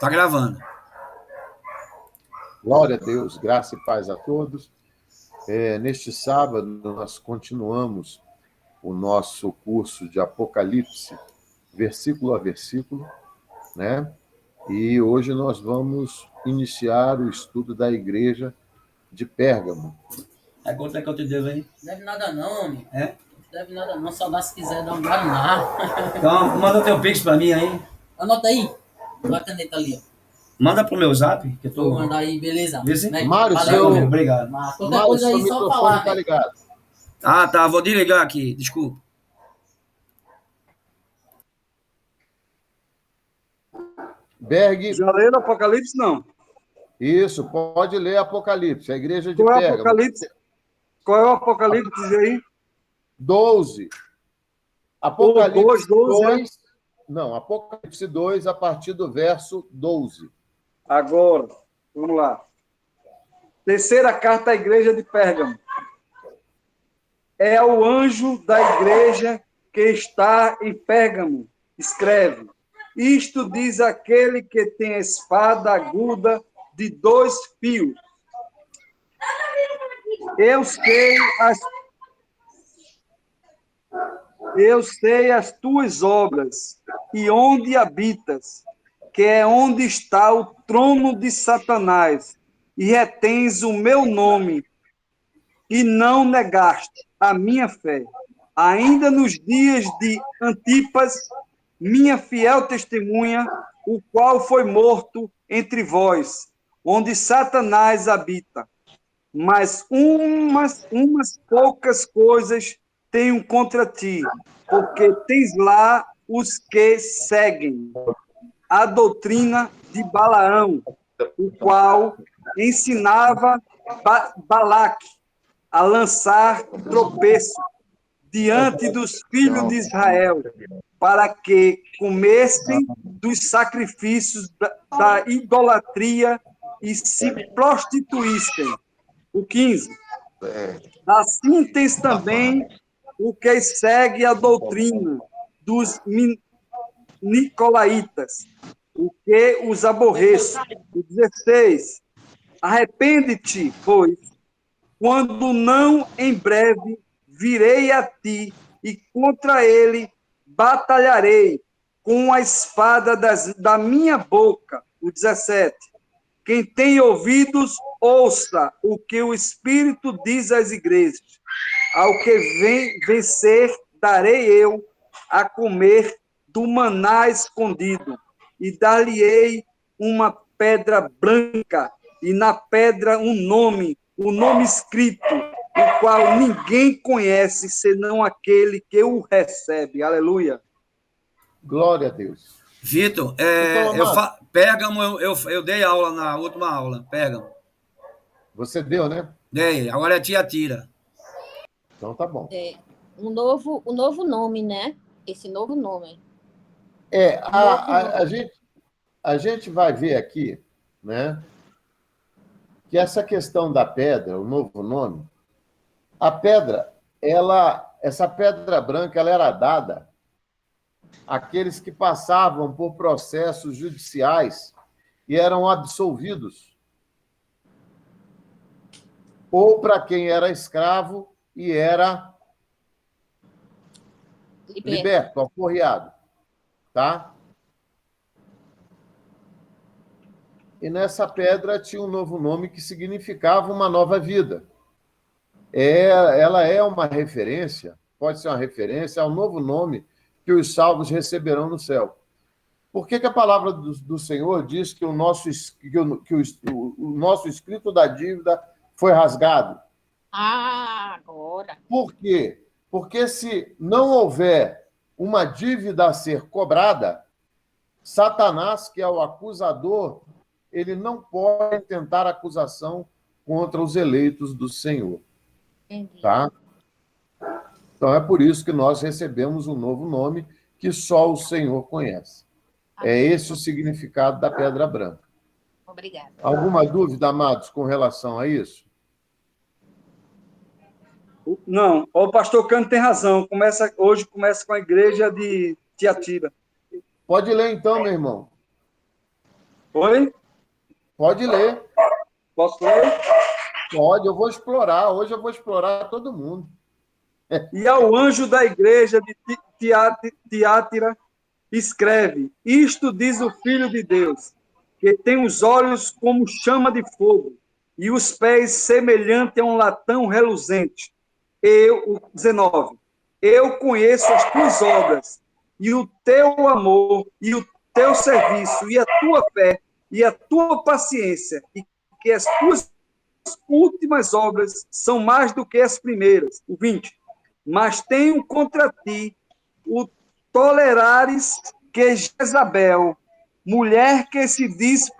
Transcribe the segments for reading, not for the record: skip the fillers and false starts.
Tá gravando. Glória a Deus, graça e paz a todos. Neste sábado, nós continuamos o nosso curso de Apocalipse, versículo a versículo, né? E hoje nós vamos iniciar o estudo da igreja de Pérgamo. Quanto é que eu te devo aí? Deve nada não, homem. É? Deve nada não, saudade se quiser dar um guaraná. Então, manda teu Pix pra mim aí. Anota aí. Olha a caneta ali, ó. Manda pro meu zap, que eu Vou tô... mandar aí, beleza? Beleza? Né? Mário, Valeu, meu. Obrigado. Mas qualquer Mário, coisa seu aí, só microfone falar, está velho. ligado. Ah, tá, vou desligar aqui, desculpa. Berg, Já leram Apocalipse? Não. isso, pode ler Apocalipse, a igreja de Qual é o Pérgamo. Apocalipse? Qual é o Apocalipse? Diz aí. 12. O Apocalipse 12, 2, não, Apocalipse 2, a partir do verso 12. Agora, vamos lá. Terceira carta à igreja de Pérgamo. É o anjo da igreja que está em Pérgamo. Escreve. Isto diz aquele que tem a espada aguda de 2 fios. Eu sei as tuas obras e onde habitas, que é onde está o trono de Satanás, e retens o meu nome, e não negaste a minha fé. Ainda nos dias de Antipas, minha fiel testemunha, o qual foi morto entre vós, onde Satanás habita. Mas umas poucas coisas tenho contra ti, porque tens lá os que seguem a doutrina de Balaão, o qual ensinava Balaque a lançar tropeço diante dos filhos de Israel, para que comessem dos sacrifícios da idolatria e se prostituíssem. O 15. Assim tens também o que segue a doutrina dos nicolaítas, o que os aborreço. O 16. Arrepende-te, pois, quando não em breve virei a ti e contra ele batalharei com a espada da minha boca. O 17. Quem tem ouvidos, ouça o que o Espírito diz às igrejas. Ao que vem vencer, darei eu a comer do maná escondido, e dar-lhe-ei uma pedra branca, e na pedra um nome, o nome escrito, o qual ninguém conhece, senão aquele que o recebe. Aleluia. Glória a Deus. Vitor, Então, amado, Pérgamo, eu dei aula na última aula, Pérgamo. você deu, né? Dei, agora é Tiatira. Então tá bom. Um novo nome, né? Esse novo nome. A gente vai ver aqui, né, que essa questão da pedra, o novo nome, a pedra, essa pedra branca, ela era dada àqueles que passavam por processos judiciais e eram absolvidos, ou para quem era escravo e era liberto, aporreado, tá? E nessa pedra tinha um novo nome que significava uma nova vida. Ela é uma referência, pode ser uma referência ao novo nome que os salvos receberão no céu. Por que a palavra do Senhor diz que o nosso escrito da dívida foi rasgado? Agora. Por quê? Porque se não houver uma dívida a ser cobrada, Satanás, que é o acusador, ele não pode tentar acusação contra os eleitos do Senhor. Entendi. Tá? Então é por isso que nós recebemos um novo nome que só o Senhor conhece. É esse o significado da pedra branca. Obrigada. Alguma dúvida, amados, com relação a isso? Não, o pastor Cano tem razão. Hoje começa com a igreja de Tiatira. Pode ler então, meu irmão. Oi? Pode ler. Posso ler? Pode, eu vou explorar. Hoje eu vou explorar todo mundo. E ao anjo da igreja de Tiátira, escreve: Isto diz o Filho de Deus, que tem os olhos como chama de fogo e os pés semelhante a um latão reluzente. O 19. Eu conheço as tuas obras e o teu amor e o teu serviço e a tua fé e a tua paciência, e que as tuas últimas obras são mais do que as primeiras. O 20. Mas tenho contra ti o tolerares que Jezabel, mulher que se diz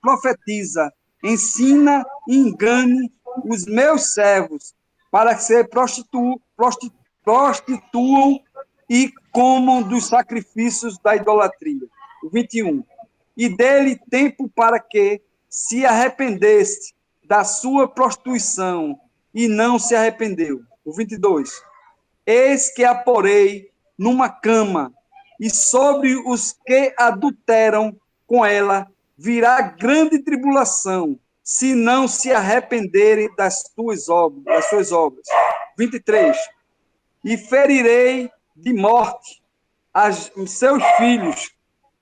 profetiza, ensina e engane os meus servos para que se prostituam e comam dos sacrifícios da idolatria. O 21. E dê-lhe tempo para que se arrependesse da sua prostituição, e não se arrependeu. O 22. Eis que a porei numa cama, e sobre os que adulteram com ela virá grande tribulação, se não se arrependerem das suas obras. 23. E ferirei de morte os seus filhos,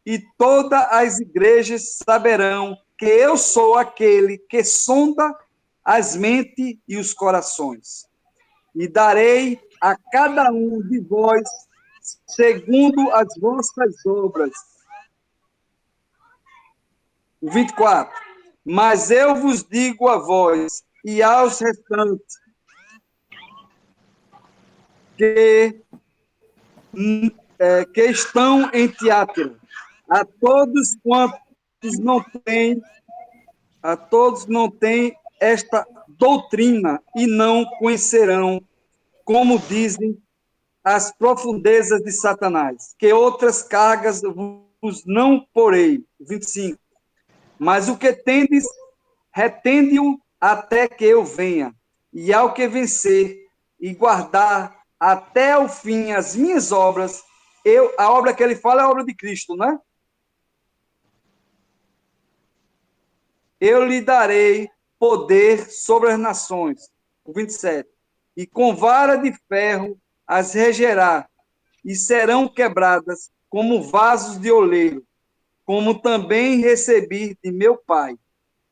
e todas as igrejas saberão que eu sou aquele que sonda as mentes e os corações. E darei a cada um de vós segundo as vossas obras. O 24. Mas eu vos digo a vós e aos restantes que estão em Tiátira, a todos não têm esta doutrina e não conhecerão, como dizem, as profundezas de Satanás, que outras cargas vos não porei. 25. Mas o que tendes, retende-o até que eu venha, e ao que vencer e guardar até o fim as minhas obras, a obra que ele fala é a obra de Cristo, né? Eu lhe darei poder sobre as nações. O 27. E com vara de ferro as regerá, e serão quebradas como vasos de oleiro, como também recebi de meu Pai.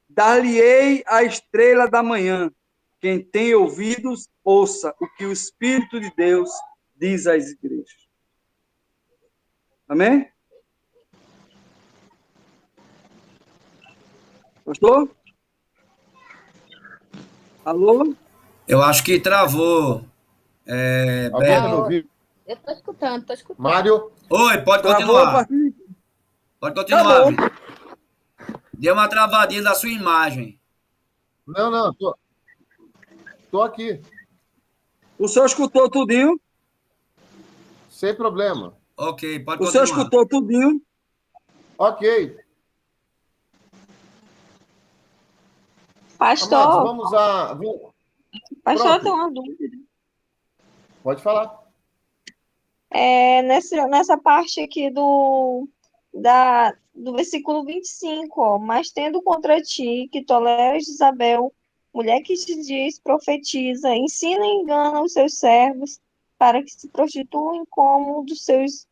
Dar-lhe-ei a estrela da manhã. Quem tem ouvidos, ouça o que o Espírito de Deus diz às igrejas. Amém? Gostou? Alô? Eu acho que travou. Alguém está me Beto. ouvindo? Eu tô escutando, tô escutando. Mário? Oi, pode Travou a continuar. partir... Pode continuar, Acabou. Vitor. Deu uma travadinha da sua imagem. Não, tô aqui, O senhor escutou tudinho? sem problema. Ok, pode O senhor continuar. escutou tudinho? Ok. Amados, Pastor, vamos a... pastor, Pronto. tem uma dúvida. Pode falar. Nessa parte aqui do versículo 25, ó, mas tendo contra ti que toleras Isabel, mulher que te diz, profetiza, ensina e engana os seus servos para que se prostituam como um dos seus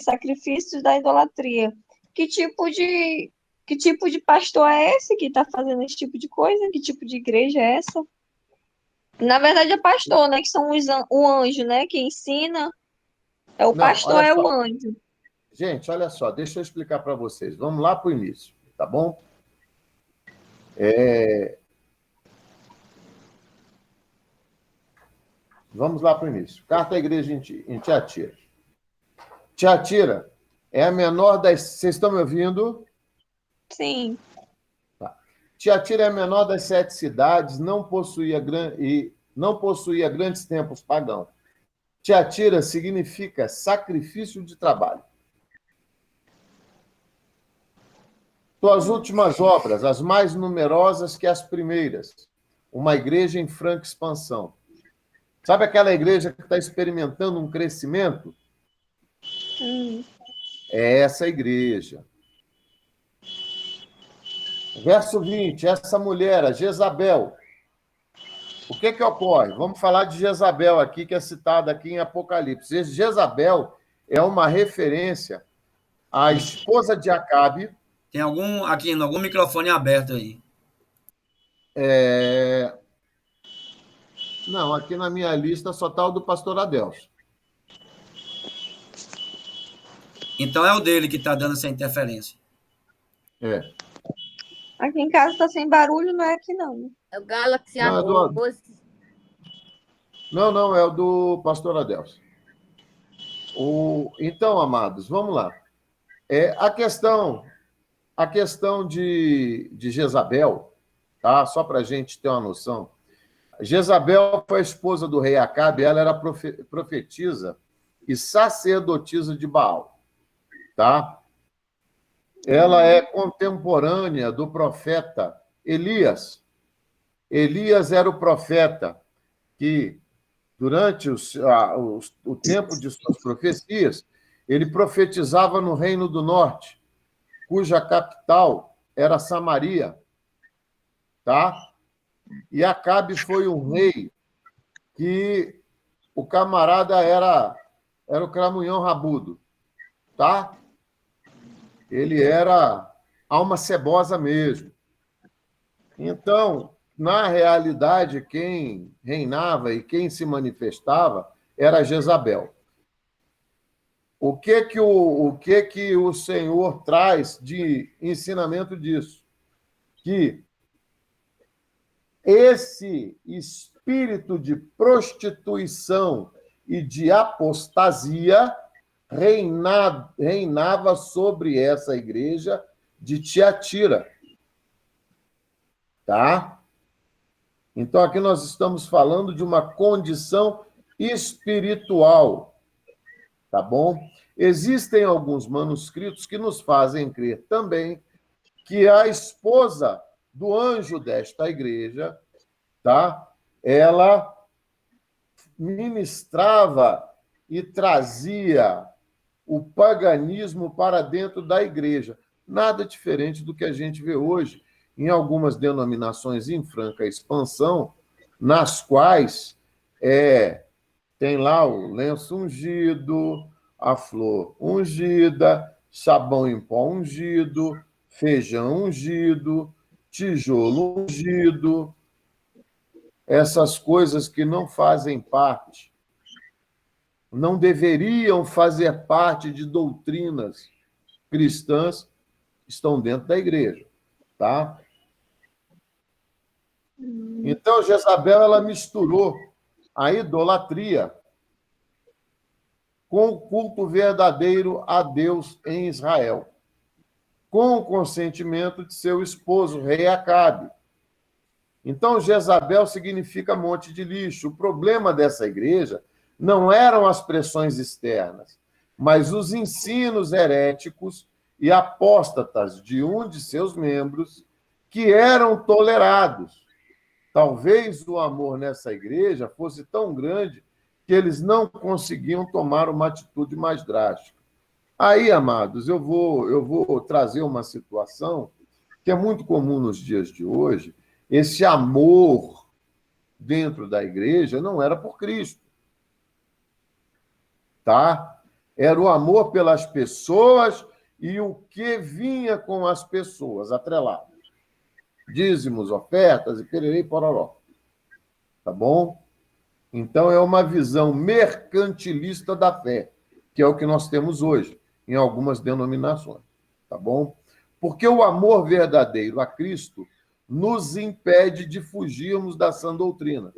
sacrifícios da idolatria. Que tipo de, que tipo de pastor é esse que está fazendo esse tipo de coisa? Que tipo de igreja é essa? Na verdade é pastor, né? Que são o anjo, né? Que ensina. É o Não, pastor, olha é só. o anjo. Gente, olha só, deixa eu explicar para vocês. Vamos lá para o início, tá bom? Vamos lá para o início. Carta à igreja em Tiatira. Tiatira é a menor das... Vocês estão me ouvindo? Sim. Tiatira é a menor das 7 cidades, não possuía grandes templos pagãos. Tiatira significa sacrifício de trabalho. Tuas últimas obras, as mais numerosas que as primeiras, uma igreja em franca expansão. Sabe aquela igreja que está experimentando um Verso 20, essa mulher, a Jezabel. O que ocorre? Vamos falar de Jezabel aqui, que é citada aqui em Apocalipse. Jezabel é uma referência à esposa de Acabe. Tem algum microfone aberto aí. Não, aqui na minha lista só está o do pastor Adelso. Então é o dele que está dando essa interferência. Aqui em casa tá sem barulho, não é aqui não. É o Galaxy Não, é do- A12. Não, é o do pastor Adelso. Então, amados, vamos lá. A questão de Jezabel, tá? Só para a gente ter uma noção. Jezabel foi a esposa do rei Acabe, ela era profetisa e sacerdotisa de Baal, tá? Ela é contemporânea do profeta Elias. Elias era o profeta que, durante o tempo de suas profecias, ele profetizava no Reino do Norte, cuja capital era Samaria, tá? E Acabe foi um rei que o camarada era o cramunhão rabudo, tá? Ele era alma cebosa mesmo. Então, na realidade, quem reinava e quem se manifestava era Jezabel. O que o Senhor traz de ensinamento disso? Que esse espírito de prostituição e de apostasia reinava sobre essa igreja de Tiatira. Tá? Então, aqui nós estamos falando de uma condição espiritual. Tá bom? Existem alguns manuscritos que nos fazem crer também que a esposa do anjo desta igreja, tá? Ela ministrava e trazia o paganismo para dentro da igreja. Nada diferente do que a gente vê hoje em algumas denominações em franca expansão, nas quais tem lá o lenço ungido, a flor ungida, sabão em pó ungido, feijão ungido, tijolo ungido, essas coisas que não fazem parte, não deveriam fazer parte de doutrinas cristãs, estão dentro da igreja, tá? Então, Jezabel, ela misturou a idolatria com o culto verdadeiro a Deus em Israel, com o consentimento de seu esposo, o rei Acabe. Então, Jezabel significa monte de lixo. O problema dessa igreja não eram as pressões externas, mas os ensinos heréticos e apóstatas de um de seus membros que eram tolerados. Talvez o amor nessa igreja fosse tão grande que eles não conseguiam tomar uma atitude mais drástica. Aí, amados, eu vou trazer uma situação que é muito comum nos dias de hoje. Esse amor dentro da igreja não era por Cristo, tá? Era o amor pelas pessoas e o que vinha com as pessoas atrelado. Dízimos, ofertas e pererei e pororó. Tá bom? Então, é uma visão mercantilista da fé, que é o que nós temos hoje em algumas denominações. Tá bom? Porque o amor verdadeiro a Cristo nos impede de fugirmos da sã doutrina.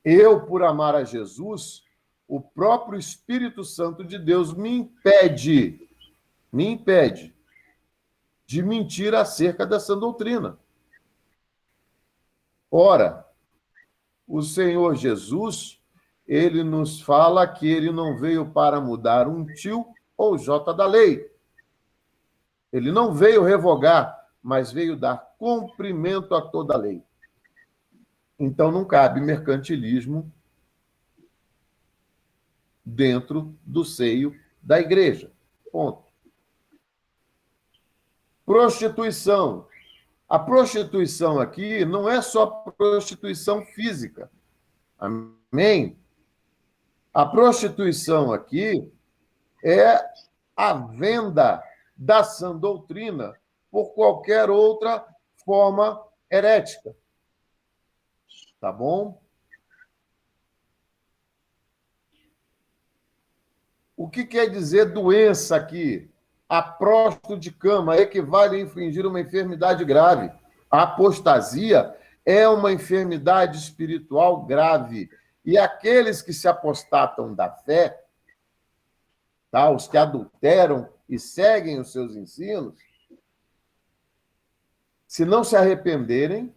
Eu, por amar a Jesus, o próprio Espírito Santo de Deus me impede de mentir acerca da sã doutrina. Ora, o Senhor Jesus, ele nos fala que ele não veio para mudar um tio ou jota da lei. Ele não veio revogar, mas veio dar cumprimento a toda a lei. Então, não cabe mercantilismo dentro do seio da igreja. Ponto. Prostituição. A prostituição aqui não é só prostituição física. Amém? A prostituição aqui é a venda da sã doutrina por qualquer outra forma herética. Tá bom? O que quer dizer doença aqui? A próstata de cama equivale a infligir uma enfermidade grave. A apostasia é uma enfermidade espiritual grave. E aqueles que se apostatam da fé, tá? Os que adulteram e seguem os seus ensinos, se não se arrependerem,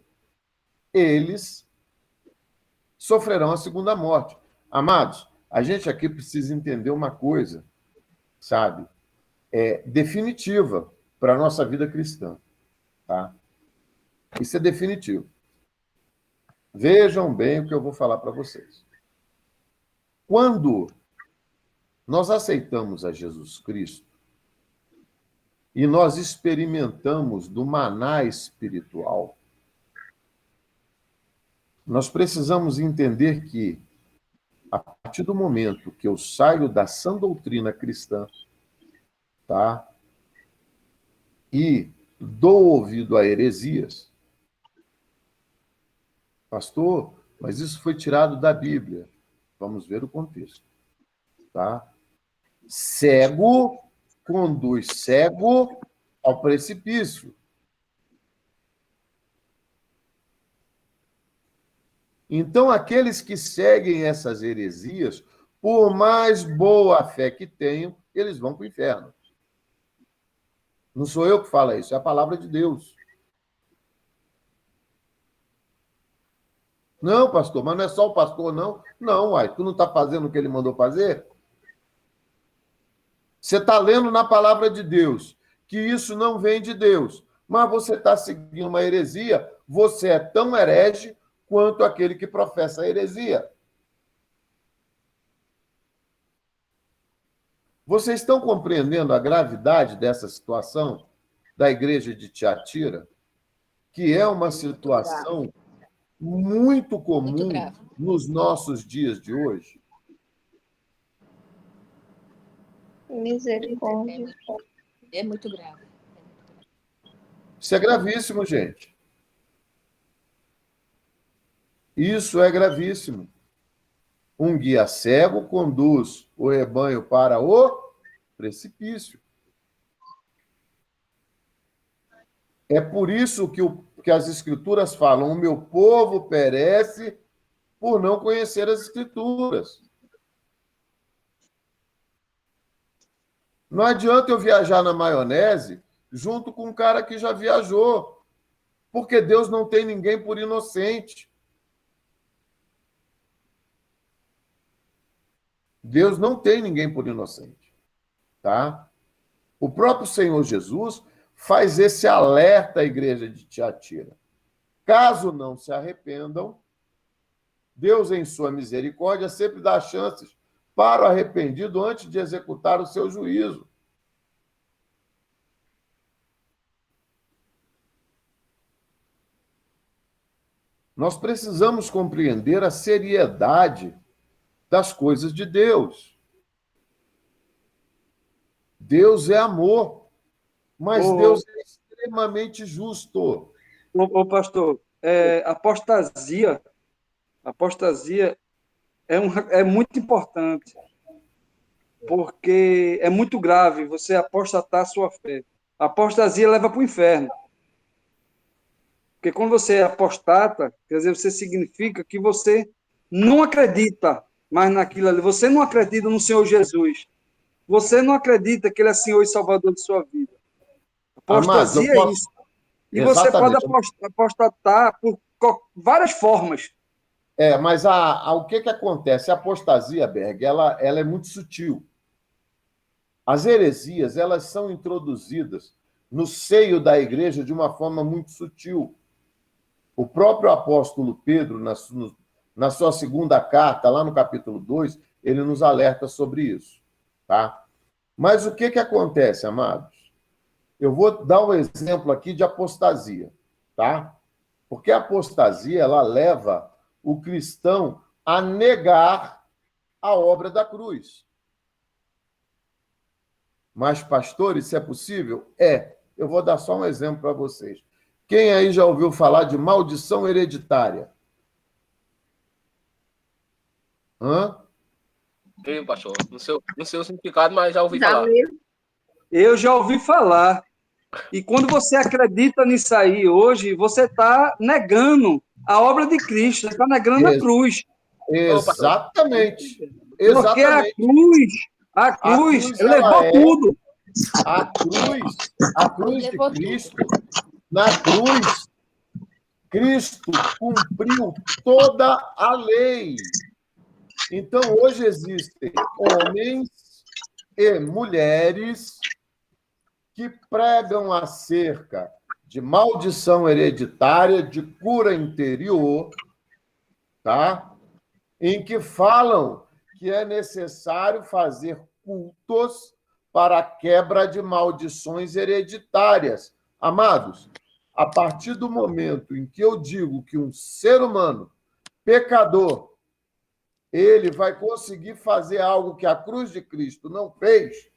eles sofrerão a segunda morte. Amados, a gente aqui precisa entender uma coisa, sabe? Definitiva para a nossa vida cristã. Tá? Isso é definitivo. Vejam bem o que eu vou falar para vocês. Quando nós aceitamos a Jesus Cristo e nós experimentamos do maná espiritual, nós precisamos entender que, a partir do momento que eu saio da sã doutrina cristã, tá? E dou ouvido a heresias, pastor, mas isso foi tirado da Bíblia. Vamos ver o contexto. Tá? Cego conduz cego ao precipício. Então, aqueles que seguem essas heresias, por mais boa fé que tenham, eles vão para o inferno. Não sou eu que falo isso, é a palavra de Deus. Não, pastor, mas não é só o pastor, não. Não, uai, tu não está fazendo o que ele mandou fazer? Você está lendo na palavra de Deus que isso não vem de Deus, mas você está seguindo uma heresia, você é tão herege quanto aquele que professa a heresia. Vocês estão compreendendo a gravidade dessa situação da igreja de Tiatira, que é uma situação muito comum nos nossos dias de hoje? Misericórdia. É muito grave. Isso é gravíssimo, gente. Isso é gravíssimo. Um guia cego conduz o rebanho para o precipício. É por isso que as Escrituras falam: o meu povo perece por não conhecer as Escrituras. Não adianta eu viajar na maionese junto com um cara que já viajou, porque Deus não tem ninguém por inocente. Deus não tem ninguém por inocente, tá? O próprio Senhor Jesus faz esse alerta à igreja de Tiatira. Caso não se arrependam, Deus, em sua misericórdia, sempre dá chances para o arrependido antes de executar o seu juízo. Nós precisamos compreender a seriedade das coisas de Deus. Deus é amor, mas Deus é extremamente justo. Pastor, apostasia é muito importante, porque é muito grave você apostatar a sua fé. A apostasia leva para o inferno. Porque quando você é apostata, quer dizer, você significa que você não acredita mais naquilo ali. Você não acredita no Senhor Jesus. Você não acredita que Ele é Senhor e Salvador de sua vida. Apostasia é isso. E você pode apostatar por várias formas. Mas o que acontece? A apostasia, Berg, ela é muito sutil. As heresias, elas são introduzidas no seio da igreja de uma forma muito sutil. O próprio apóstolo Pedro, na sua segunda carta, lá no capítulo 2, ele nos alerta sobre isso. Tá? Mas o que acontece, amados? Eu vou dar um exemplo aqui de apostasia, tá? Porque a apostasia, ela leva o cristão a negar a obra da cruz. Mas, pastor, isso é possível? É. Eu vou dar só um exemplo para vocês. Quem aí já ouviu falar de maldição hereditária? Hã? Eu, pastor, não sei o significado, mas já ouvi Já falar. viu? Eu já ouvi falar. E quando você acredita nisso aí hoje, você está negando a obra de Cristo, você está negando a cruz. Exatamente. Porque Exatamente. a cruz cruz, levou ela é- tudo. A cruz de Levou Cristo, na cruz, Cristo cumpriu toda a lei. Então, hoje existem homens e mulheres que pregam acerca de maldição hereditária, de cura interior, tá? Em que falam que é necessário fazer cultos para a quebra de maldições hereditárias. Amados, a partir do momento em que eu digo que um ser humano pecador, ele vai conseguir fazer algo que a cruz de Cristo não fez,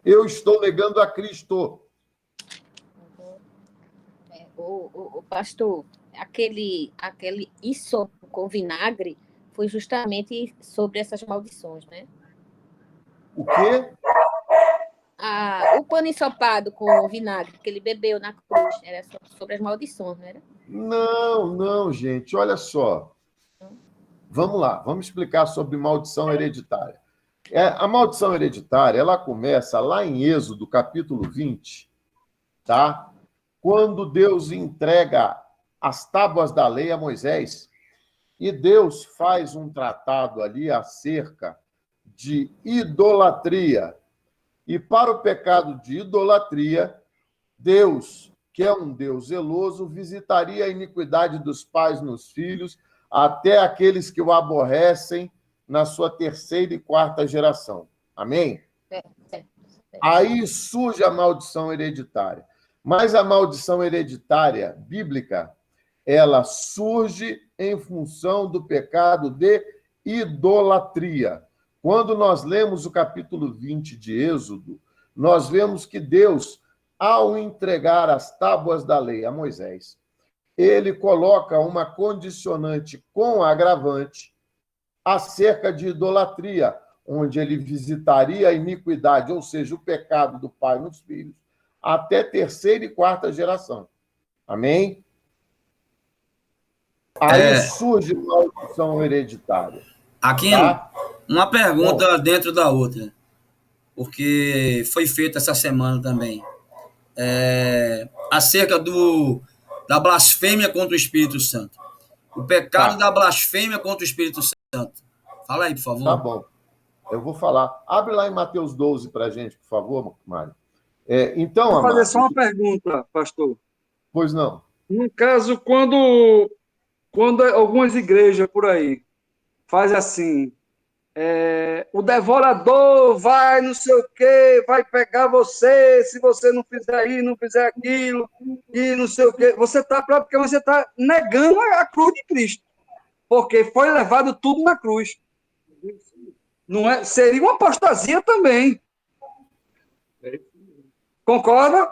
eu estou negando a Cristo. O pastor, aquele hisopo com vinagre foi justamente sobre essas maldições, né? O quê? O pano ensopado com vinagre que ele bebeu na cruz era sobre as maldições, não era? Não, gente, olha só. Vamos lá, vamos explicar sobre maldição hereditária. A maldição hereditária, ela começa lá em Êxodo, capítulo 20, tá? Quando Deus entrega as tábuas da lei a Moisés, e Deus faz um tratado ali acerca de idolatria. E para o pecado de idolatria, Deus, que é um Deus zeloso, visitaria a iniquidade dos pais nos filhos, até aqueles que o aborrecem na sua terceira e quarta geração. Amém? Certo. Aí surge a maldição hereditária. Mas a maldição hereditária bíblica, ela surge em função do pecado de idolatria. Quando nós lemos o capítulo 20 de Êxodo, nós vemos que Deus, ao entregar as tábuas da lei a Moisés, ele coloca uma condicionante com agravante acerca de idolatria, onde ele visitaria a iniquidade, ou seja, o pecado do pai nos filhos, até terceira e quarta geração. Amém? Aí surge maldição hereditária. Aquino, Tá? uma pergunta dentro da outra, porque foi feita essa semana também. Acerca da blasfêmia contra o Espírito Santo. O pecado da blasfêmia contra o Espírito Santo. Fala aí, por favor. Tá bom. Eu vou falar. Abre lá em Mateus 12 para a gente, por favor, Mário. Então, Vou fazer amado, só uma pergunta, pastor. Pois não. No caso, quando algumas igrejas por aí fazem assim, o devorador vai não sei o quê, vai pegar você, se você não fizer isso, não fizer aquilo, e não sei o quê. Praticamente você está negando a cruz de Cristo, porque foi levado tudo na cruz. Não é? Seria uma apostasia também. Concorda?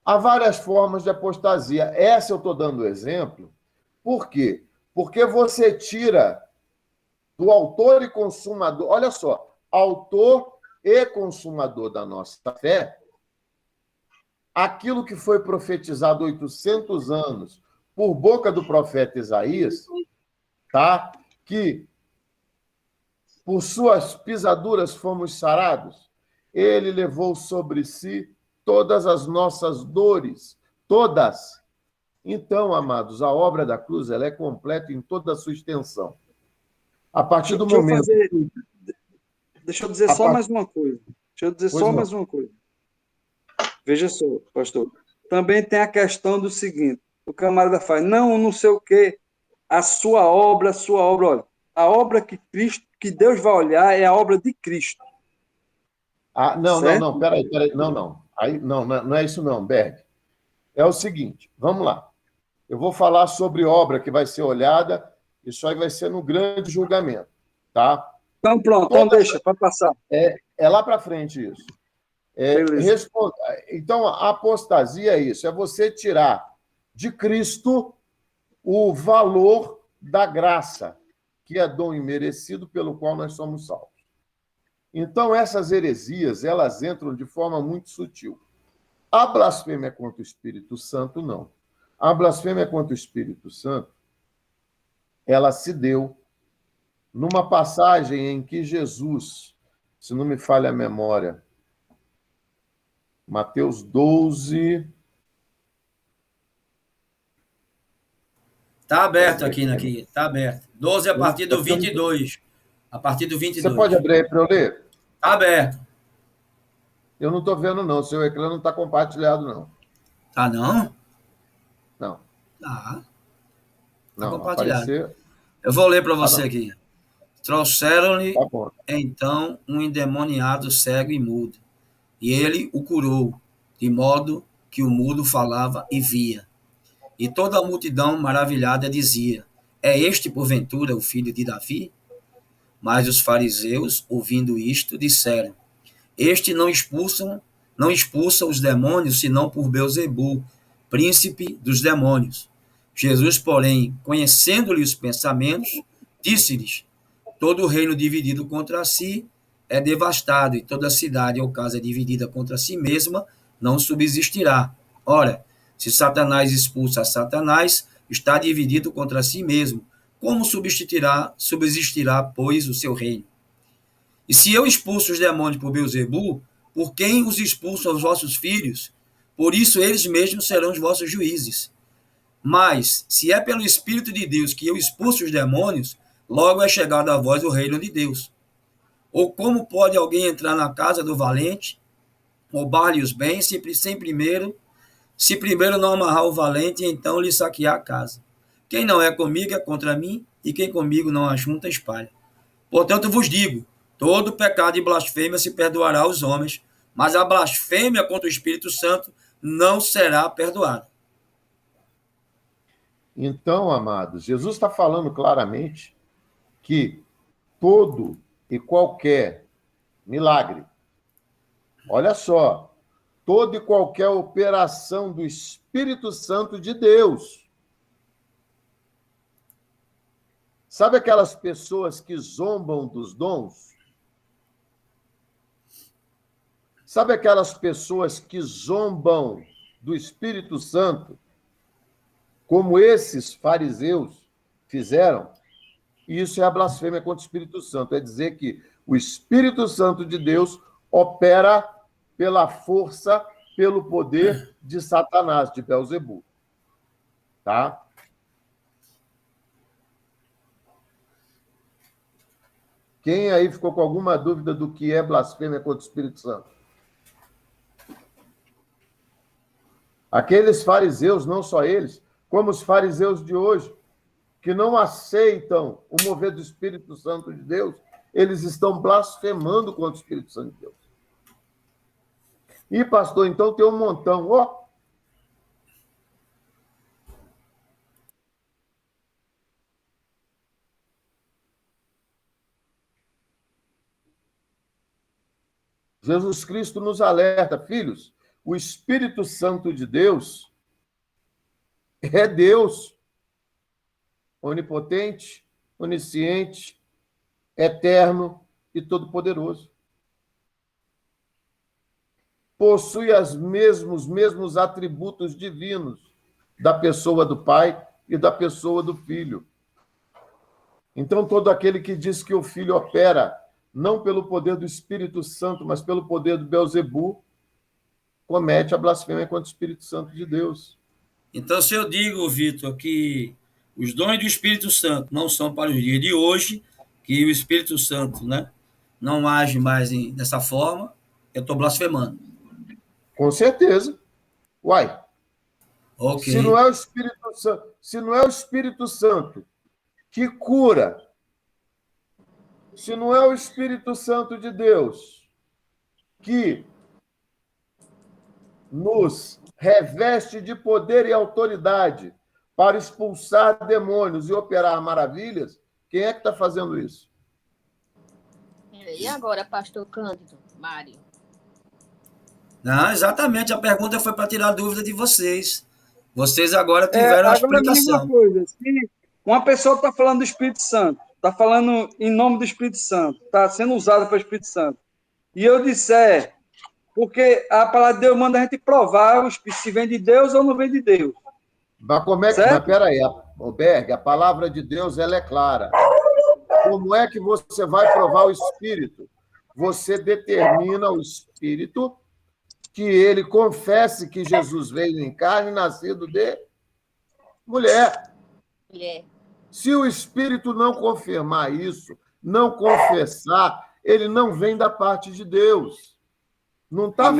Há várias formas de apostasia. Essa eu estou dando exemplo. Por quê? Porque você tira do autor e consumador, olha só, autor e consumador da nossa fé, aquilo que foi profetizado 800 anos por boca do profeta Isaías, tá? Que por suas pisaduras fomos sarados. Ele levou sobre si todas as nossas dores, todas. Então, amados, a obra da cruz ela é completa em toda a sua extensão. A partir do momento... Deixa eu dizer só mais uma coisa. Veja só, pastor. Também tem a questão do seguinte, o camarada faz, não sei o quê, a sua obra, olha, a obra que Deus vai olhar é a obra de Cristo. Não, peraí, não. Aí, não é isso não, Berg. É o seguinte, vamos lá. Eu vou falar sobre obra que vai ser olhada, isso aí vai ser no grande julgamento, tá? Então, pronto, então deixa, para passar. É lá para frente isso. Beleza. Então, a apostasia é isso, é você tirar de Cristo o valor da graça, que é dom imerecido pelo qual nós somos salvos. Então, essas heresias, elas entram de forma muito sutil. A blasfêmia contra o Espírito Santo, não. A blasfêmia contra o Espírito Santo, ela se deu numa passagem em que Jesus, se não me falha a memória, Mateus 12... Está aberto aqui, está aberto. 12 a partir do 22. A partir do 22. Você pode abrir aí para eu ler? Está aberto. Eu não estou vendo, não. Seu ecrã não está compartilhado, não. Tá não? Não. Tá. Tá Não, compartilhado. aparecer... Eu vou ler para você não. aqui. Trouxeram-lhe, Tá bom. então, um endemoniado cego e mudo, e ele o curou, de modo que o mudo falava e via. E toda a multidão maravilhada dizia: é este, porventura, o filho de Davi? Mas os fariseus, ouvindo isto, disseram: este não expulsa os demônios, senão por Beelzebul, príncipe dos demônios. Jesus, porém, conhecendo-lhe os pensamentos, disse-lhes: todo reino dividido contra si é devastado, e toda cidade ou casa dividida contra si mesma não subsistirá. Ora, se Satanás expulsa a Satanás, está dividido contra si mesmo. Como subsistirá, pois, o seu reino? E se eu expulso os demônios por Beelzebul, por quem os expulsam os vossos filhos? Por isso eles mesmos serão os vossos juízes. Mas, se é pelo Espírito de Deus que eu expulso os demônios, logo é chegado a vós o reino de Deus. Ou como pode alguém entrar na casa do valente, roubar-lhe os bens, se primeiro não amarrar o valente, então lhe saquear a casa? Quem não é comigo é contra mim, e quem comigo não ajunta, espalha. Portanto, vos digo, todo pecado e blasfêmia se perdoará aos homens, mas a blasfêmia contra o Espírito Santo não será perdoada. Então, amados, Jesus está falando claramente que todo e qualquer milagre, olha só, toda e qualquer operação do Espírito Santo de Deus. Sabe aquelas pessoas que zombam dos dons? Sabe aquelas pessoas que zombam do Espírito Santo, como esses fariseus fizeram? Isso é a blasfêmia contra o Espírito Santo. É dizer que o Espírito Santo de Deus opera pela força, pelo poder de Satanás, de Beelzebul. Tá? Quem aí ficou com alguma dúvida do que é blasfêmia contra o Espírito Santo? Aqueles fariseus, não só eles, como os fariseus de hoje, que não aceitam o mover do Espírito Santo de Deus, eles estão blasfemando contra o Espírito Santo de Deus. E, pastor, então tem um montão. Ó, Jesus Cristo nos alerta, filhos, o Espírito Santo de Deus é Deus, onipotente, onisciente, eterno e todo-poderoso. Possui os mesmos atributos divinos da pessoa do Pai e da pessoa do Filho. Então, todo aquele que diz que o Filho opera não pelo poder do Espírito Santo, mas pelo poder do Beelzebul, comete a blasfêmia contra o Espírito Santo de Deus. Então, se eu digo, Vitor, que os dons do Espírito Santo não são para os dias de hoje, que o Espírito Santo, né, não age mais dessa forma, eu estou blasfemando. Com certeza. Uai, Ok. se não é o Espírito Santo que cura, se não é o Espírito Santo de Deus que nos reveste de poder e autoridade para expulsar demônios e operar maravilhas, quem é que está fazendo isso? E agora, pastor Cândido, Mário? Não, exatamente. A pergunta foi para tirar a dúvida de vocês. Vocês agora tiveram a Agora me diz uma explicação. coisa, se uma pessoa está falando do Espírito Santo, está falando em nome do Espírito Santo, está sendo usada pelo Espírito Santo, e eu disser, porque a palavra de Deus manda a gente provar se vem de Deus ou não vem de Deus. Mas como é que... Certo? Mas peraí, Berg, a palavra de Deus ela é clara. Como é que você vai provar o Espírito? Você determina o Espírito que ele confesse que Jesus veio em carne, nascido de mulher. Mulher. Se o Espírito não confirmar isso, não confessar, ele não vem da parte de Deus. Não está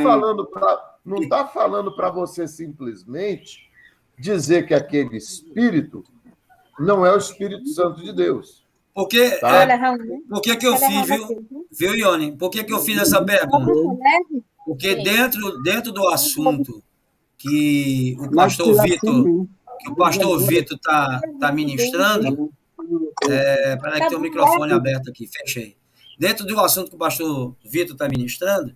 falando para você simplesmente dizer que aquele Espírito não é o Espírito Santo de Deus. Porque, Tá? Olha, Raul. por que eu fiz, viu, Ione? Por que eu fiz essa pergunta? Porque dentro do assunto que o pastor Vitor está ministrando, peraí que tem o microfone aberto aqui, fechei. Dentro do assunto que o pastor Vitor está ministrando,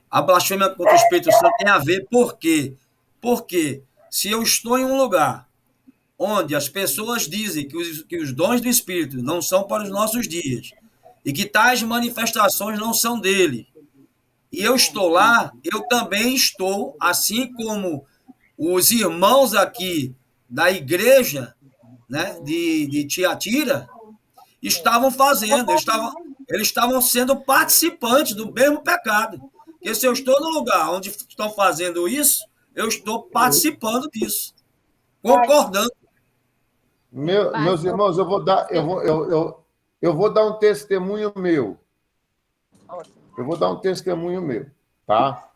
a blasfêmia contra o Espírito Santo tem a ver por quê? Porque se eu estou em um lugar onde as pessoas dizem que os dons do Espírito não são para os nossos dias e que tais manifestações não são dele, e eu estou lá, eu também estou, assim como os irmãos aqui da igreja, né, de Tiatira, estavam fazendo, eles estavam sendo participantes do mesmo pecado. Porque se eu estou no lugar onde estão fazendo isso, eu estou participando disso, concordando. Meus irmãos, eu vou dar um testemunho meu. Eu vou dar um testemunho meu, tá?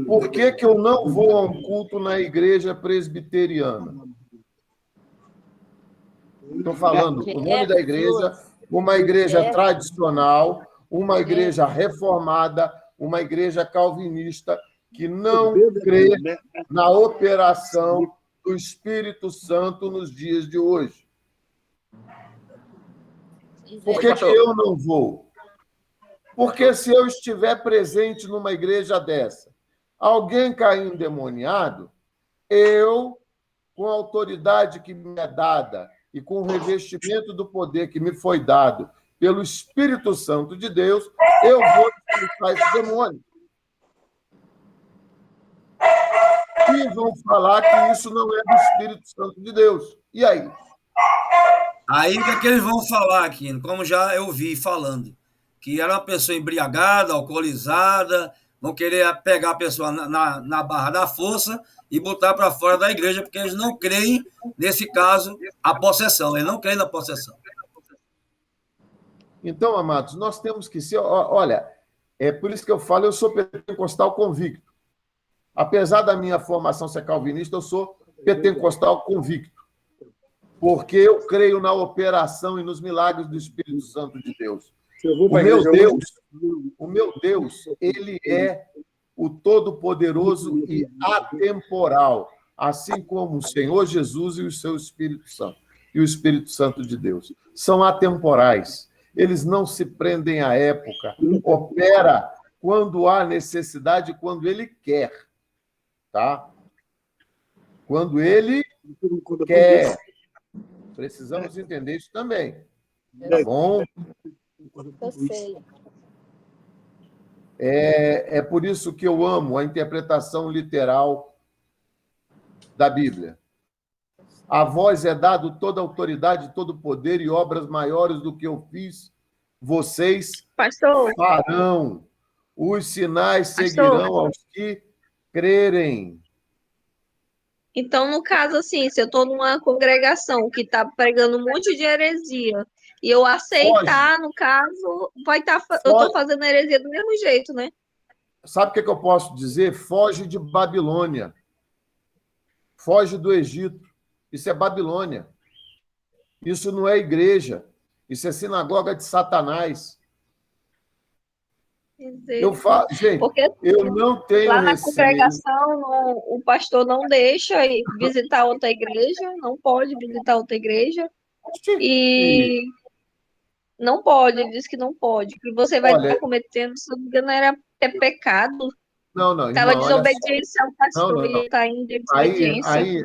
Por que eu não vou a um culto na igreja presbiteriana? Estou falando o nome da igreja, uma igreja tradicional, uma igreja reformada, uma igreja calvinista que não crê na operação do Espírito Santo nos dias de hoje. Por que eu não vou? Porque se eu estiver presente numa igreja dessa, alguém cair endemoniado, eu, com a autoridade que me é dada e com o revestimento do poder que me foi dado pelo Espírito Santo de Deus, eu vou expulsar esse demônio. E vão falar que isso não é do Espírito Santo de Deus. E aí? Aí o que eles vão falar aqui? Como já eu vi falando, que era uma pessoa embriagada, alcoolizada, vão querer pegar a pessoa na barra da força e botar para fora da igreja, porque eles não creem, nesse caso, a possessão. Eles não creem na possessão. Então, amados, nós temos que ser... Olha, é por isso que eu falo, eu sou pentecostal convicto. Apesar da minha formação ser calvinista, eu sou pentecostal convicto. Porque eu creio na operação e nos milagres do Espírito Santo de Deus. O meu Deus, ele é o Todo-Poderoso e atemporal, assim como o Senhor Jesus e o seu Espírito Santo, e o Espírito Santo de Deus. São atemporais. Eles não se prendem à época. Opera quando há necessidade, quando ele quer. Tá? Quando ele quer. Precisamos entender isso também. Tá bom? Eu sei. É por isso que eu amo a interpretação literal da Bíblia. A vós é dado toda a autoridade, todo o poder e obras maiores do que eu fiz. Vocês farão. Os sinais seguirão aos que crerem. Então, no caso, assim, se eu estou numa congregação que está pregando um monte de heresia e eu aceitar, no caso, eu estou fazendo heresia do mesmo jeito, né? Sabe o que eu posso dizer? Foge de Babilônia. Foge do Egito. Isso é Babilônia. Isso não é igreja. Isso é sinagoga de Satanás. Eu falo, gente, Porque eu não tenho lá na receio. congregação, o pastor não deixa ir visitar outra igreja, não pode visitar outra igreja, e não pode, ele diz que não pode, que você vai Olha, estar cometendo, se não me engano, é pecado, não, estava irmão, olha só. desobediência ao Não, pastor, e não. está em Aí, desobediência. aí,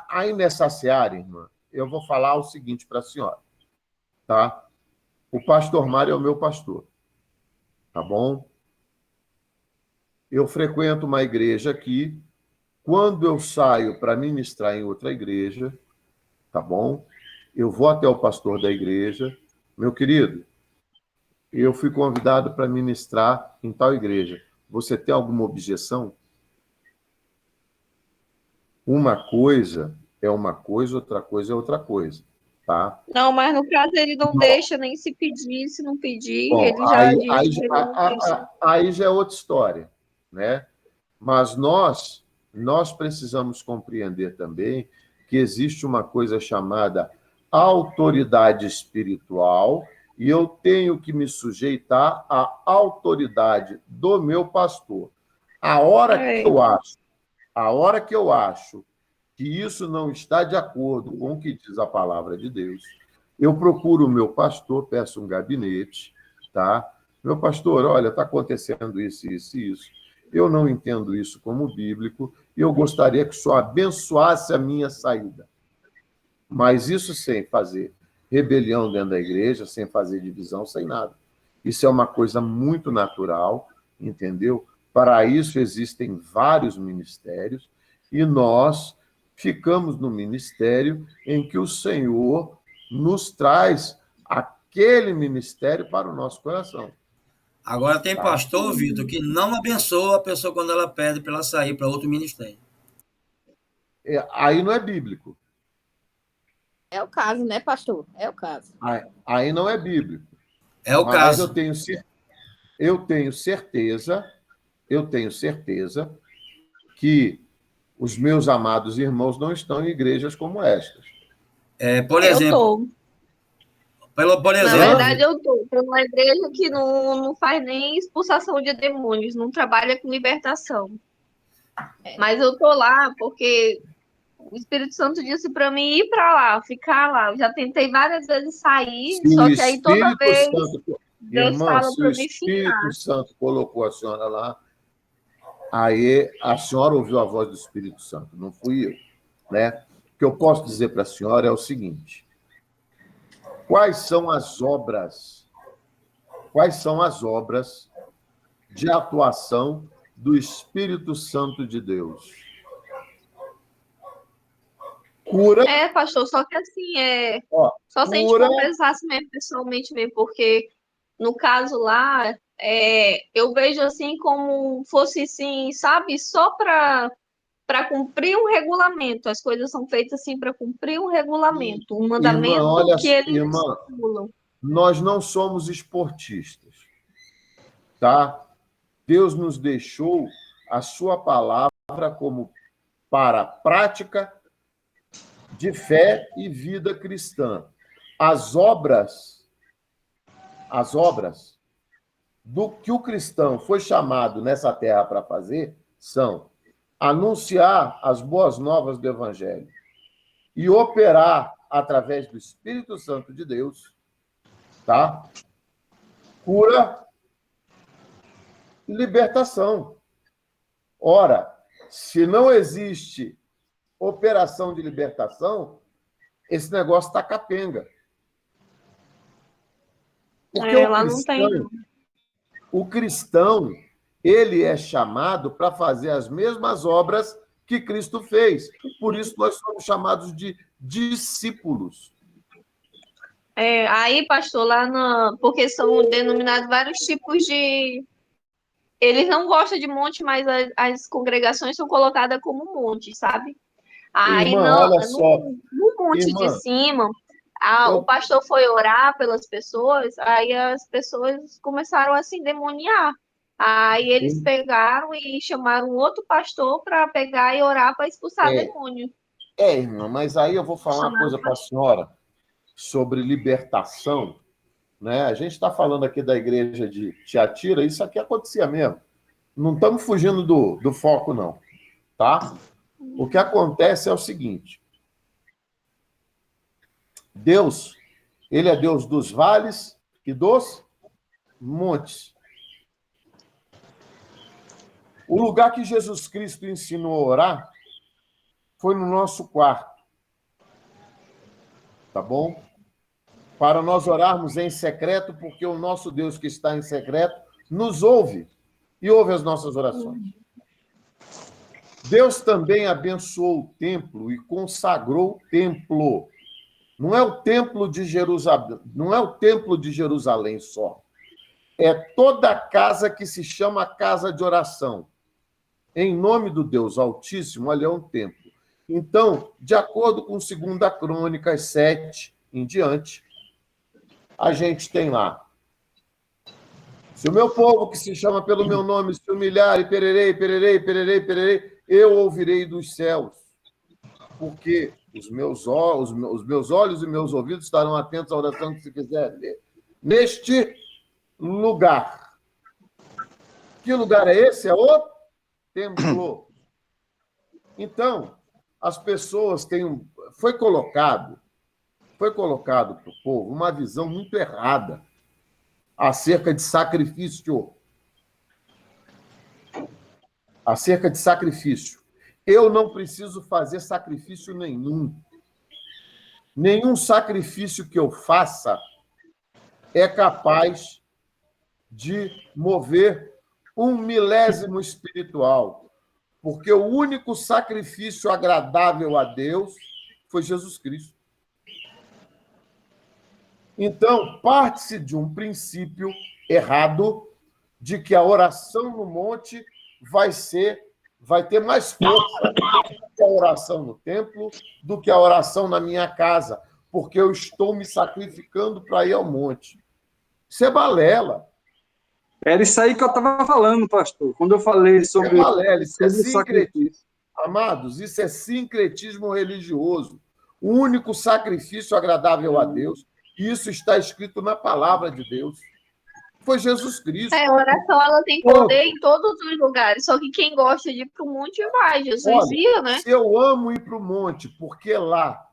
aí nessa seara, irmã, eu vou falar o seguinte para a senhora, tá? O pastor Mário é o meu pastor, tá bom? Eu frequento uma igreja aqui. Quando eu saio para ministrar em outra igreja, tá bom? Eu vou até o pastor da igreja. Meu querido, eu fui convidado para ministrar em tal igreja. Você tem alguma objeção? Uma coisa é uma coisa, outra coisa é outra coisa, tá? Não, mas no caso ele não deixa nem se pedir, se não pedir, Bom, ele já diz que ele não deixa. aí já é outra história, né? Mas nós precisamos compreender também que existe uma coisa chamada autoridade espiritual e eu tenho que me sujeitar à autoridade do meu pastor. A hora que É. eu acho, a hora que eu acho que isso não está de acordo com o que diz a palavra de Deus, eu procuro o meu pastor, peço um gabinete, tá? Meu pastor, olha, está acontecendo isso, isso e isso. Eu não entendo isso como bíblico e eu gostaria que o senhor abençoasse a minha saída. Mas isso sem fazer rebelião dentro da igreja, sem fazer divisão, sem nada. Isso é uma coisa muito natural, entendeu? Para isso existem vários ministérios e nós ficamos no ministério em que o Senhor nos traz aquele ministério para o nosso coração. Agora tem Tá? pastor, Vitor, que não abençoa a pessoa quando ela pede para ela sair para outro ministério. Aí não é bíblico. É o caso, né, pastor? É o caso. Aí não é bíblico. É o Mas caso. eu tenho certeza que os meus amados irmãos não estão em igrejas como estas. Por Eu exemplo, tô. por Na exemplo, verdade, eu tô numa igreja que não faz nem expulsação de demônios, não trabalha com libertação. Mas eu tô lá porque o Espírito Santo disse para mim ir para lá, ficar lá. Eu já tentei várias vezes sair, Se o só que aí toda Espírito vez Santo, Deus irmã, fala se o para mim Espírito ficar. Santo colocou a senhora lá, aí a senhora ouviu a voz do Espírito Santo, não fui eu, né? O que eu posso dizer para a senhora é o seguinte: quais são as obras de atuação do Espírito Santo de Deus? Cura, Pastor, só que assim, ó, só se a gente cura, conversasse mesmo pessoalmente mesmo, porque no caso lá, eu vejo assim como fosse assim, sabe, só para cumprir um regulamento. As coisas são feitas assim para cumprir um regulamento, um irmã, mandamento olha, que eles irmã, pulam. nós não somos esportistas, tá? Deus nos deixou a sua palavra como para a prática de fé e vida cristã. As obras do que o cristão foi chamado nessa terra para fazer são anunciar as boas novas do evangelho e operar através do Espírito Santo de Deus, tá? Cura e libertação. Ora, se não existe operação de libertação, esse negócio está capenga. Porque Lá não tem. o cristão, ele é chamado para fazer as mesmas obras que Cristo fez. Por isso nós somos chamados de discípulos. Aí, pastor, porque são denominados vários tipos de. Eles não gostam de monte, mas as congregações são colocadas como monte, sabe? Aí Irmã, olha só. no monte de Irmã, cima, o eu, pastor foi orar pelas pessoas, aí as pessoas começaram a se endemoniar. Aí eles pegaram e chamaram outro pastor para pegar e orar para expulsar demônio. irmã, mas aí eu vou falar uma coisa para a senhora sobre libertação, né? A gente está falando aqui da igreja de Tiatira, isso aqui acontecia mesmo. Não estamos fugindo do foco, não. Tá? O que acontece é o seguinte. Deus, ele é Deus dos vales e dos montes. O lugar que Jesus Cristo ensinou a orar foi no nosso quarto. Tá bom? Para nós orarmos em secreto, porque o nosso Deus que está em secreto nos ouve e ouve as nossas orações. Deus também abençoou o templo e consagrou o templo. Não é o templo de Jerusalém, não é o templo de Jerusalém só. É toda a casa que se chama casa de oração. Em nome do Deus Altíssimo, ali é um templo. Então, de acordo com 2 Crônicas 7 em diante, a gente tem lá: se o meu povo, que se chama pelo meu nome, se humilhar e pererei, pererei, pererei, pererei, eu ouvirei dos céus, porque os meus olhos e meus ouvidos estarão atentos à oração que se fizer neste lugar. Que lugar é esse? É o templo. Então, as pessoas têm... Foi colocado para o povo uma visão muito errada acerca de sacrifício. Acerca de sacrifício. Eu não preciso fazer sacrifício nenhum. Nenhum sacrifício que eu faça é capaz de mover um milésimo espiritual, porque o único sacrifício agradável a Deus foi Jesus Cristo. Então, parte-se de um princípio errado de que a oração no monte vai ter mais força do que a oração no templo, do que a oração na minha casa, porque eu estou me sacrificando para ir ao monte. Isso é balela. Era isso aí que eu estava falando, pastor, quando eu falei sobre, balela, isso é sobre o sacrifício. Amados, isso é sincretismo religioso. O único sacrifício agradável a Deus, e isso está escrito na palavra de Deus, foi Jesus Cristo. A oração ela tem poder em todos os lugares, só que quem gosta de ir para o monte vai. Jesus ia, né? Se eu amo ir para o monte, porque lá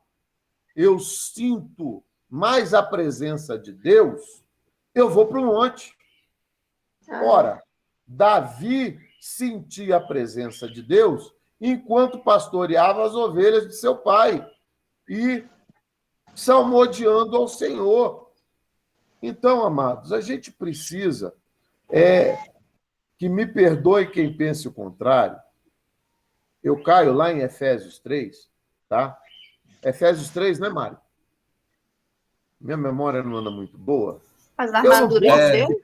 eu sinto mais a presença de Deus, eu vou para o monte. Ora, Davi sentia a presença de Deus enquanto pastoreava as ovelhas de seu pai e salmodiando ao Senhor. Então, amados, a gente precisa, que me perdoe quem pense o contrário, eu caio lá em Efésios 3, tá? Efésios 3, né, Mário? Minha memória não anda muito boa. As armaduras dele?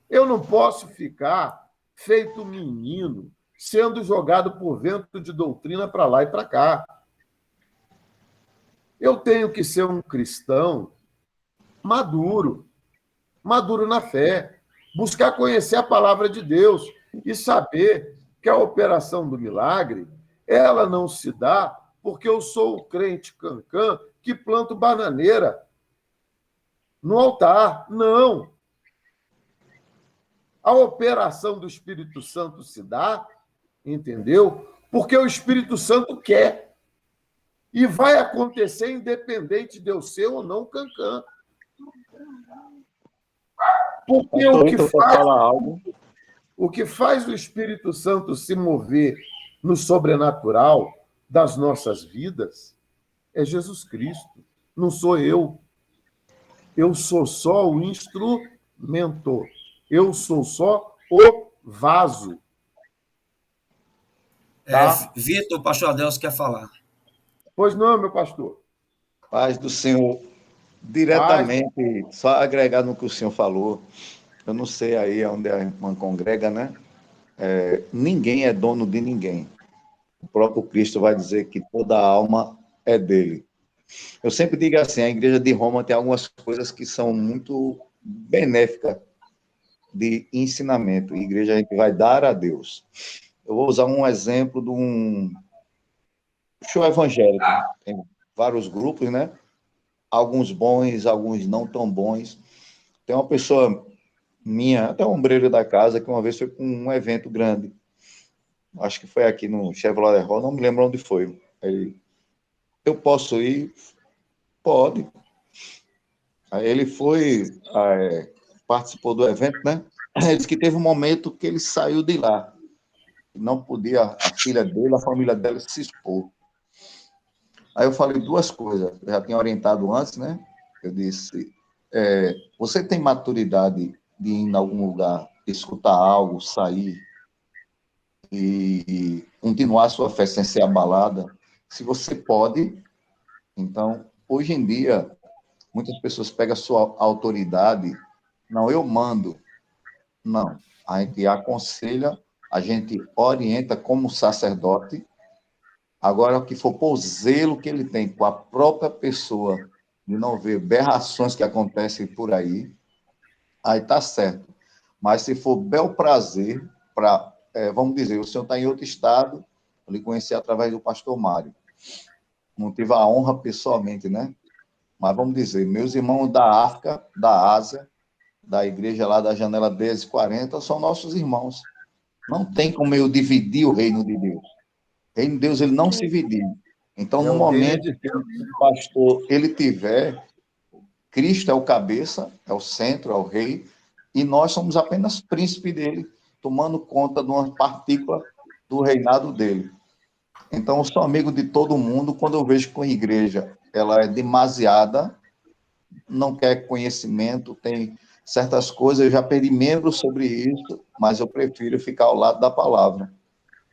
Eu não posso ficar feito menino, sendo jogado por vento de doutrina para lá e para cá. Eu tenho que ser um cristão maduro na fé, buscar conhecer a palavra de Deus e saber que a operação do milagre, ela não se dá porque eu sou o crente cancã que planto bananeira no altar. Não. A operação do Espírito Santo se dá, entendeu? Porque o Espírito Santo quer. E vai acontecer independente de eu ser ou não cancã. Porque o que faz o Espírito Santo se mover no sobrenatural das nossas vidas é Jesus Cristo. Não sou eu. Eu sou só o instrumento. Eu sou só o vaso. Tá? Vitor, o pastor Adelso quer falar. Pois não, meu pastor. Paz do Senhor, diretamente, só agregar no que o senhor falou, eu não sei aí onde a irmã congrega, né? Ninguém é dono de ninguém. O próprio Cristo vai dizer que toda alma é dele. Eu sempre digo assim, a Igreja de Roma tem algumas coisas que são muito benéficas de ensinamento. A igreja a gente vai dar a Deus. Eu vou usar um exemplo de um show evangélico. Tem vários grupos, né? Alguns bons, alguns não tão bons. Tem uma pessoa minha, até um ombreiro da casa, que uma vez foi para um evento grande. Acho que foi aqui no Chevrolet Hall, não me lembro onde foi. Aí, eu posso ir? Pode. Aí ele foi, participou do evento, né? Ele disse que teve um momento que ele saiu de lá. Não podia, a filha dele, a família dela se expor. Aí eu falei duas coisas. Eu já tinha orientado antes, né? Eu disse, você tem maturidade de ir em algum lugar, escutar algo, sair e continuar a sua fé sem ser abalada? Se você pode, então, hoje em dia, muitas pessoas pegam a sua autoridade, não, eu mando. Não, a gente aconselha, a gente orienta como sacerdote. Agora, o que for por zelo que ele tem com a própria pessoa, de não ver berrações que acontecem por aí tá certo. Mas se for bel prazer, vamos dizer, o senhor está em outro estado, eu lhe conheci através do pastor Mário. Não tive a honra pessoalmente, né? Mas vamos dizer, meus irmãos da África, da Ásia, da igreja lá da janela 1040, são nossos irmãos. Não tem como eu dividir o reino de Deus. O reino de Deus, ele não se divide. Então, no o reino é momento de que o pastor ele tiver, Cristo é o cabeça, é o centro, é o rei, e nós somos apenas príncipe dele, tomando conta de uma partícula do reinado dele. Então, eu sou amigo de todo mundo. Quando eu vejo que a igreja ela é demasiada, não quer conhecimento, tem certas coisas, eu já perdi membros sobre isso, mas eu prefiro ficar ao lado da palavra,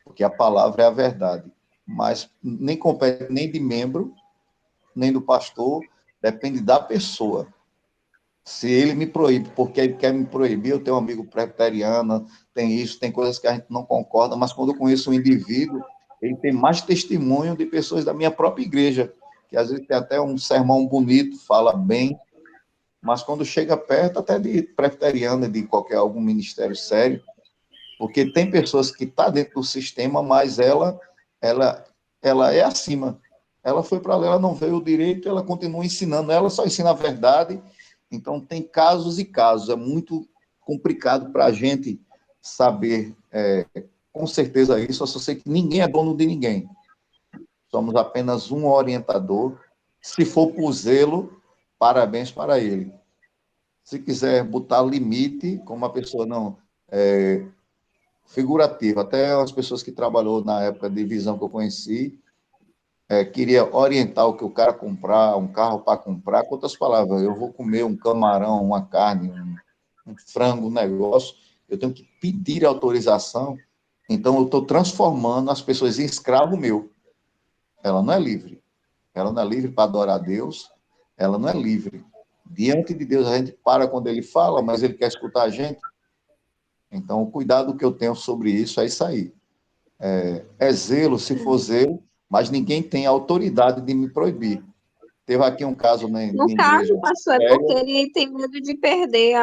porque a palavra é a verdade. Mas nem compete nem de membro, nem do pastor, depende da pessoa. Se ele me proíbe, porque ele quer me proibir, eu tenho um amigo presbiteriano, tem isso, tem coisas que a gente não concorda, mas quando eu conheço um indivíduo, ele tem mais testemunho de pessoas da minha própria igreja, que às vezes tem até um sermão bonito, fala bem, mas quando chega perto, até de presbiteriano, de algum ministério sério, porque tem pessoas que estão dentro do sistema, mas ela, ela é acima. Ela foi para lá, ela não veio o direito, ela continua ensinando, ela só ensina a verdade. Então, tem casos e casos. É muito complicado para a gente saber com certeza isso. Eu só sei que ninguém é dono de ninguém. Somos apenas um orientador. Se for por zelo, parabéns para ele. Se quiser botar limite, como a pessoa não... figurativa, até as pessoas que trabalhou na época de visão que eu conheci, queria orientar o que o cara comprar, um carro para comprar, com outras palavras, eu vou comer um camarão, uma carne, um frango, um negócio, eu tenho que pedir autorização, então eu estou transformando as pessoas em escravo meu. Ela não é livre. Ela não é livre para adorar a Deus, ela não é livre. Diante de Deus a gente para quando ele fala, mas ele quer escutar a gente. Então, o cuidado que eu tenho sobre isso é isso aí. É zelo, se for zelo, mas ninguém tem autoridade de me proibir. Teve aqui um caso na No minha igreja caso, pastor, é porque sério, ele tem medo de perder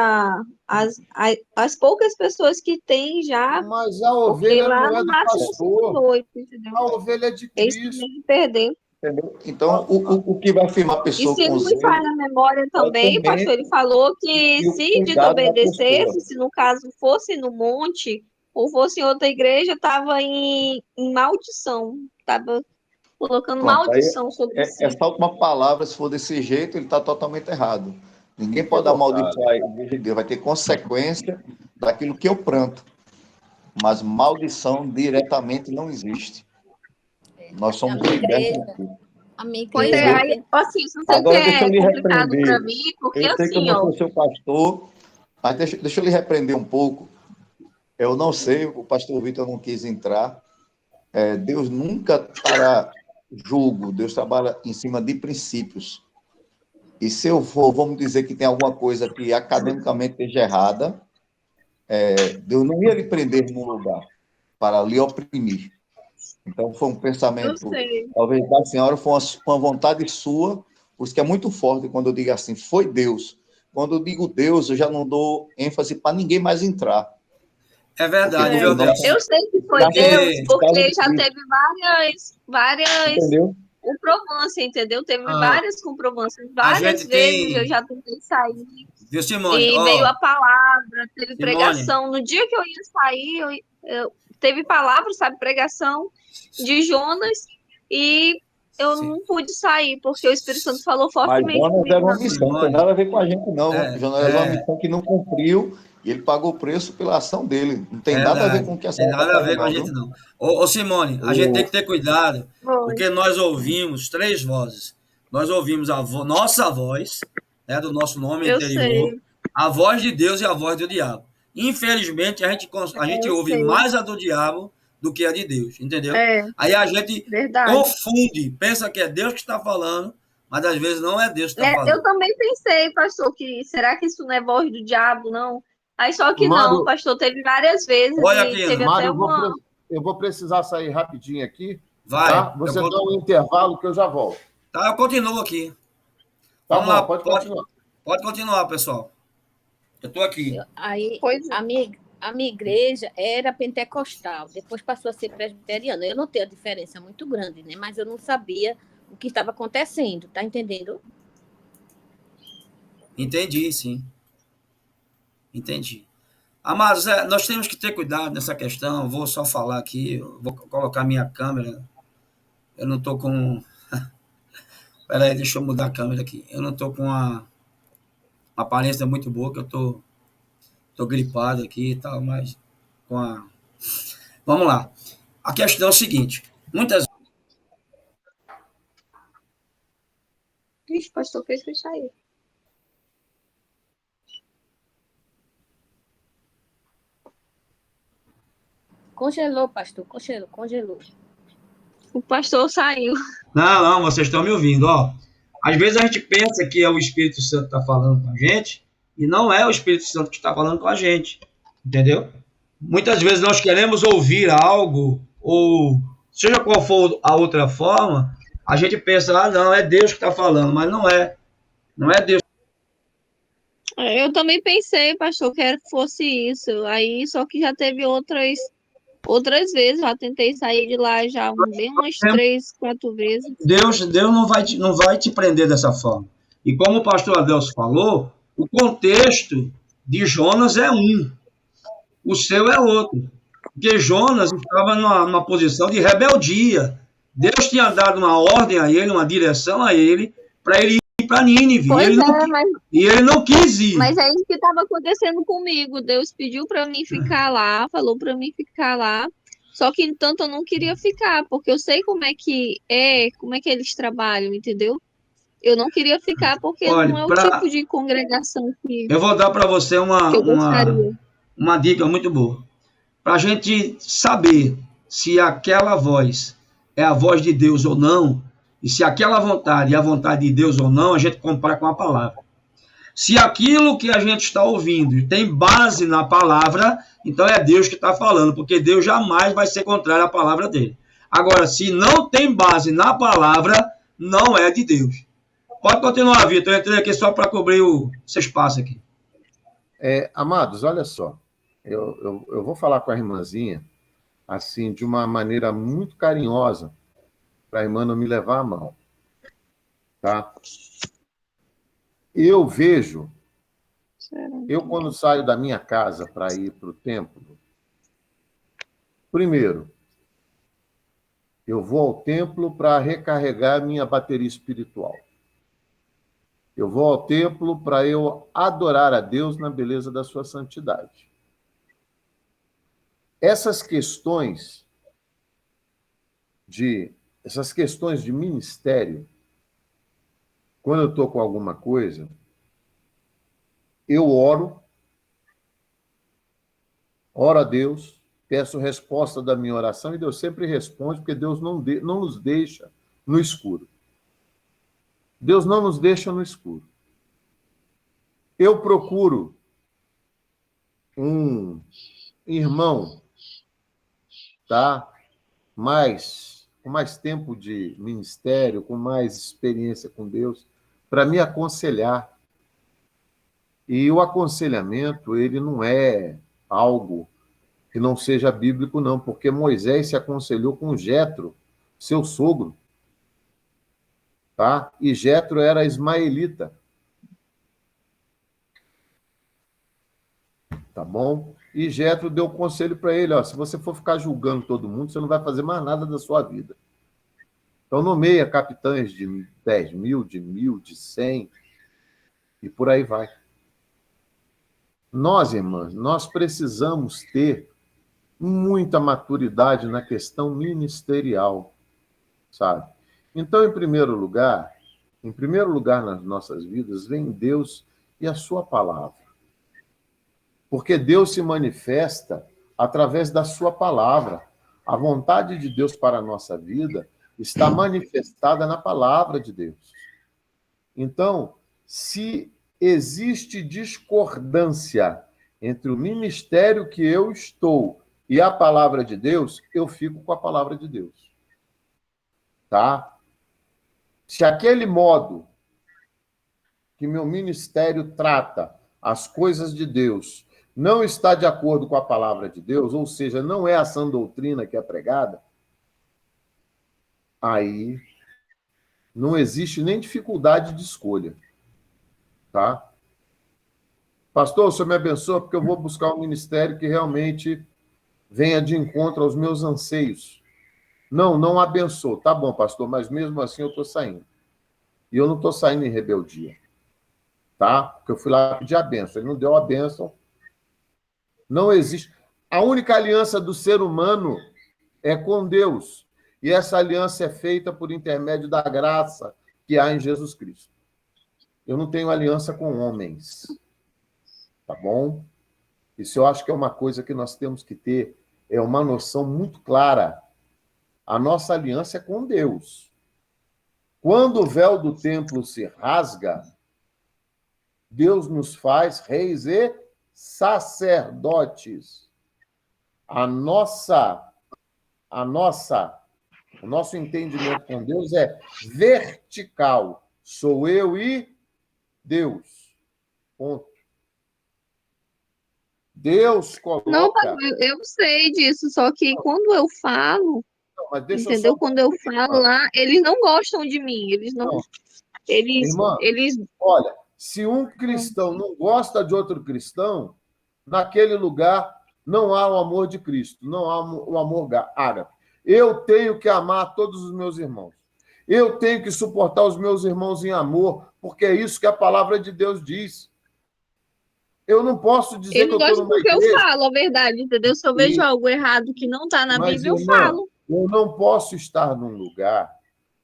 as poucas pessoas que tem já, Mas a porque ovelha lá não é no do máximo são pastor, 8, entendeu? a ovelha é de Eles têm Cristo. medo de perder. entendeu? Então, o que vai afirmar a E pessoa se com não me zelo falha a memória é também, pastor, também ele falou que o se cuidado da pessoa. desobedecesse, se no caso fosse no monte, ou fosse em outra igreja, estava em maldição, estava colocando Pronto, aí maldição sobre si. essa última palavra, se for desse jeito, ele está totalmente errado. Ninguém Fica pode equivocado. amaldiçoar a igreja de Deus, vai ter consequência daquilo que eu planto. Mas maldição diretamente não existe. Nós A somos minha libertos igreja, disso. a minha Pois é, igreja Entendeu? aí, assim, isso não sei que Agora, deixa eu é lhe complicado para repreender. mim, porque Eu sei que eu assim, não ó, sou seu pastor, mas deixa eu lhe repreender um pouco. Eu não sei, o pastor Vitor não quis entrar. Deus nunca para julgo, Deus trabalha em cima de princípios. E se eu for, vamos dizer que tem alguma coisa que academicamente esteja errada, Deus não ia lhe prender num lugar para lhe oprimir. Então, foi um eu pensamento, sei. talvez da senhora, foi uma vontade sua, por isso que é muito forte quando eu digo assim, foi Deus. Quando eu digo Deus, eu já não dou ênfase para ninguém mais entrar, É porque verdade, todos viu, nós Deus? Eu somos sei que foi nascidos Deus, Porque escravos porque de já Cristo, teve várias entendeu? comprovâncias, entendeu? Teve ah, várias comprovâncias. a Várias gente vezes eu tem, já tentei sair. Viu, Simone? E veio a palavra, teve Simone. pregação. No dia que eu ia sair, teve palavra, sabe, pregação de Jonas, e eu não pude sair, porque o Espírito Santo falou Mas fortemente Jonas comigo. era uma missão, não tem nada a ver com a gente, não. Jonas era uma missão que não cumpriu e ele pagou o preço pela ação dele. Não tem nada a ver com o que a senhora tem nada a ver com a não, gente, não. Ô, Simone, a gente tem que ter cuidado, Foi. porque nós ouvimos 3 vozes. Nós ouvimos nossa voz, né, do nosso nome Eu interior, sei. a voz de Deus e a voz do diabo. Infelizmente, a gente Eu ouve sei. mais a do diabo do que a de Deus, entendeu? É, Aí a gente verdade. confunde, pensa que é Deus que está falando, mas às vezes não é Deus que está falando. Eu também pensei, pastor, que será que isso não é voz do diabo, não? Aí só que Mário, não, pastor, teve várias vezes olha e aqui, teve Mário, até uma... eu vou precisar sair rapidinho aqui, vai. tá? Você dá um intervalo que eu já volto. Tá, eu continuo aqui. Tá Vamos bom, lá, pode continuar. Pode continuar, pessoal. Eu estou aqui. Aí, Pois é. a minha igreja era pentecostal, depois passou a ser presbiteriana. Eu notei a diferença muito grande, né? Mas eu não sabia o que estava acontecendo, tá entendendo? Entendi, sim. Entendi. Amados, nós temos que ter cuidado nessa questão. Vou só falar aqui, vou colocar minha câmera. Eu não estou com... Peraí, deixa eu mudar a câmera aqui. Eu não estou com uma aparência muito boa, que eu tô gripado aqui e tal, mas com a... Vamos lá. A questão é o seguinte. Muitas Ixi, pastor, fez fechar aí. Congelou, pastor, congelou. O pastor saiu. Não, vocês estão me ouvindo, ó. Às vezes a gente pensa que é o Espírito Santo que está falando com a gente, e não é o Espírito Santo que está falando com a gente, entendeu? Muitas vezes nós queremos ouvir algo, ou seja qual for a outra forma, a gente pensa, não, é Deus que está falando, mas não é Deus. Eu também pensei, pastor, que fosse isso. Aí, só que já teve outras vezes, já tentei sair de lá já bem umas 3, 4 vezes. Deus não vai te prender dessa forma. E como o pastor Adelso falou, o contexto de Jonas é um, o seu é outro. Porque Jonas estava numa posição de rebeldia. Deus tinha dado uma ordem a ele, uma direção a ele, para ele ir para Nínive. E ele não quis ir. Mas é isso que estava acontecendo comigo. Deus pediu para mim ficar lá, falou para mim ficar lá. Só que, entanto, eu não queria ficar, porque eu sei como é que eles trabalham, entendeu? Eu não queria ficar porque não é o tipo de congregação que eu vou dar para você eu gostaria. uma dica muito boa. Para a gente saber se aquela voz é a voz de Deus ou não, e se aquela vontade é a vontade de Deus ou não, a gente compara com a palavra. Se aquilo que a gente está ouvindo tem base na palavra, então é Deus que está falando, porque Deus jamais vai ser contrário à palavra dele. Agora, se não tem base na palavra, não é de Deus. Pode continuar, Vitor. Eu entrei aqui só para cobrir esse espaço aqui. Amados, olha só. Eu vou falar com a irmãzinha, assim, de uma maneira muito carinhosa, para a irmã não me levar a mão. Tá? Eu vejo, quando saio da minha casa para ir para o templo, primeiro, eu vou ao templo para recarregar minha bateria espiritual. Eu vou ao templo para eu adorar a Deus na beleza da sua santidade. Essas questões de ministério, quando eu estou com alguma coisa, eu oro a Deus, peço resposta da minha oração, e Deus sempre responde, porque Deus não nos deixa no escuro. Deus não nos deixa no escuro. Eu procuro um irmão, tá? Com mais tempo de ministério, com mais experiência com Deus, para me aconselhar. E o aconselhamento, ele não é algo que não seja bíblico, não, porque Moisés se aconselhou com Jetro, seu sogro, tá? E Jetro era ismaelita. tá bom? E Jetro deu conselho para ele, ó, se você for ficar julgando todo mundo, você não vai fazer mais nada da sua vida. Então, nomeia capitães de 10 mil, de 1.000, de 100, e por aí vai. Nós, irmãs, nós precisamos ter muita maturidade na questão ministerial, sabe? Então, em primeiro lugar nas nossas vidas, vem Deus e a sua palavra. Porque Deus se manifesta através da sua palavra. A vontade de Deus para a nossa vida está manifestada na palavra de Deus. Então, se existe discordância entre o ministério que eu estou e a palavra de Deus, eu fico com a palavra de Deus. Tá? Se aquele modo que meu ministério trata as coisas de Deus não está de acordo com a palavra de Deus, ou seja, não é a sã doutrina que é pregada, aí não existe nem dificuldade de escolha. Tá? Pastor, o senhor me abençoa porque eu vou buscar um ministério que realmente venha de encontro aos meus anseios. Não abençoo. Tá bom, pastor, mas mesmo assim eu estou saindo. E eu não estou saindo em rebeldia. Tá? Porque eu fui lá pedir a bênção. Ele não deu a bênção. Não existe. A única aliança do ser humano é com Deus. E essa aliança é feita por intermédio da graça que há em Jesus Cristo. Eu não tenho aliança com homens. Tá bom? Isso eu acho que é uma coisa que nós temos que ter, é uma noção muito clara. A nossa aliança é com Deus. Quando o véu do templo se rasga, Deus nos faz reis e sacerdotes. O nosso entendimento com Deus é vertical. Sou eu e Deus. Ponto. Deus coloca... Não, eu sei disso, só que quando eu falo, mas deixa entendeu? eu só... Quando eu falo lá, eles não gostam de mim, eles não... Irmã, Eles... olha, se um cristão não gosta de outro cristão, naquele lugar não há o amor de Cristo, não há o amor ágape. Eu tenho que amar todos os meus irmãos. Eu tenho que suportar os meus irmãos em amor, porque é isso que a palavra de Deus diz. Eu não posso dizer que eu estou numa igreja... Eu falo a verdade, entendeu? Se eu vejo algo errado que não está na Bíblia, eu falo. Eu não posso estar num lugar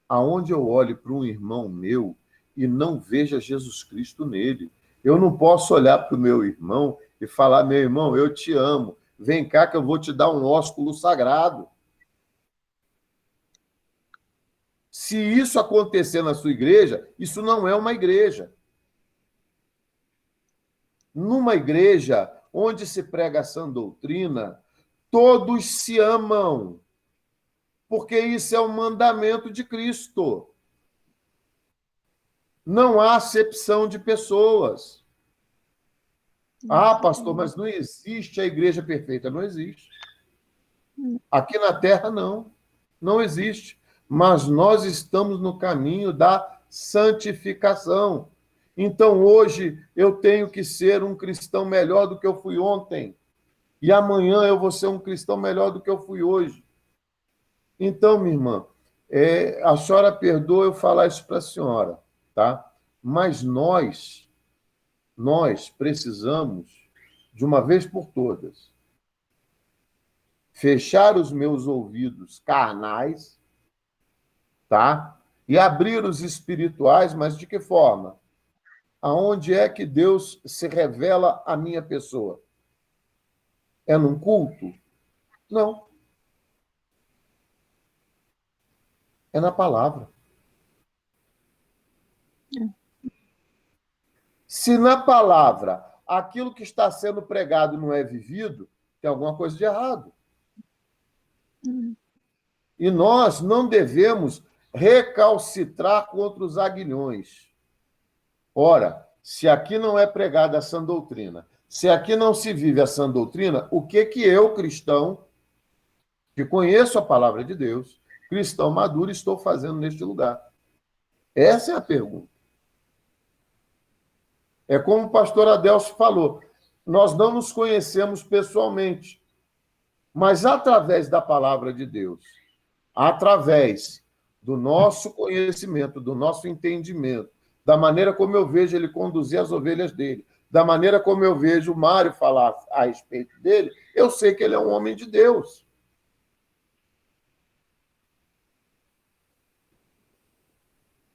aonde eu olhe para um irmão meu e não veja Jesus Cristo nele. Eu não posso olhar para o meu irmão e falar, meu irmão, eu te amo, vem cá que eu vou te dar um ósculo sagrado. Se isso acontecer na sua igreja, isso não é uma igreja. Numa igreja onde se prega a sã doutrina, todos se amam, porque isso é um mandamento de Cristo. Não há acepção de pessoas. Ah, pastor, mas não existe a igreja perfeita. Não existe. Aqui na Terra, não existe. Mas nós estamos no caminho da santificação. Então, hoje, eu tenho que ser um cristão melhor do que eu fui ontem. E amanhã eu vou ser um cristão melhor do que eu fui hoje. Então, minha irmã, a senhora perdoa eu falar isso para a senhora, tá? Mas nós precisamos, de uma vez por todas, fechar os meus ouvidos carnais, tá? E abrir os espirituais, mas de que forma? Aonde é que Deus se revela à minha pessoa? É num culto? Não. É na palavra. Se na palavra aquilo que está sendo pregado não é vivido, tem alguma coisa de errado. E nós não devemos recalcitrar contra os aguilhões. Ora, se aqui não é pregada a sã doutrina, se aqui não se vive a sã doutrina, o que eu, cristão, que conheço a palavra de Deus, cristão maduro, estou fazendo neste lugar? Essa é a pergunta. É como o pastor Adelso falou, nós não nos conhecemos pessoalmente, mas através da palavra de Deus, através do nosso conhecimento, do nosso entendimento, da maneira como eu vejo ele conduzir as ovelhas dele, da maneira como eu vejo o Mário falar a respeito dele, eu sei que ele é um homem de Deus.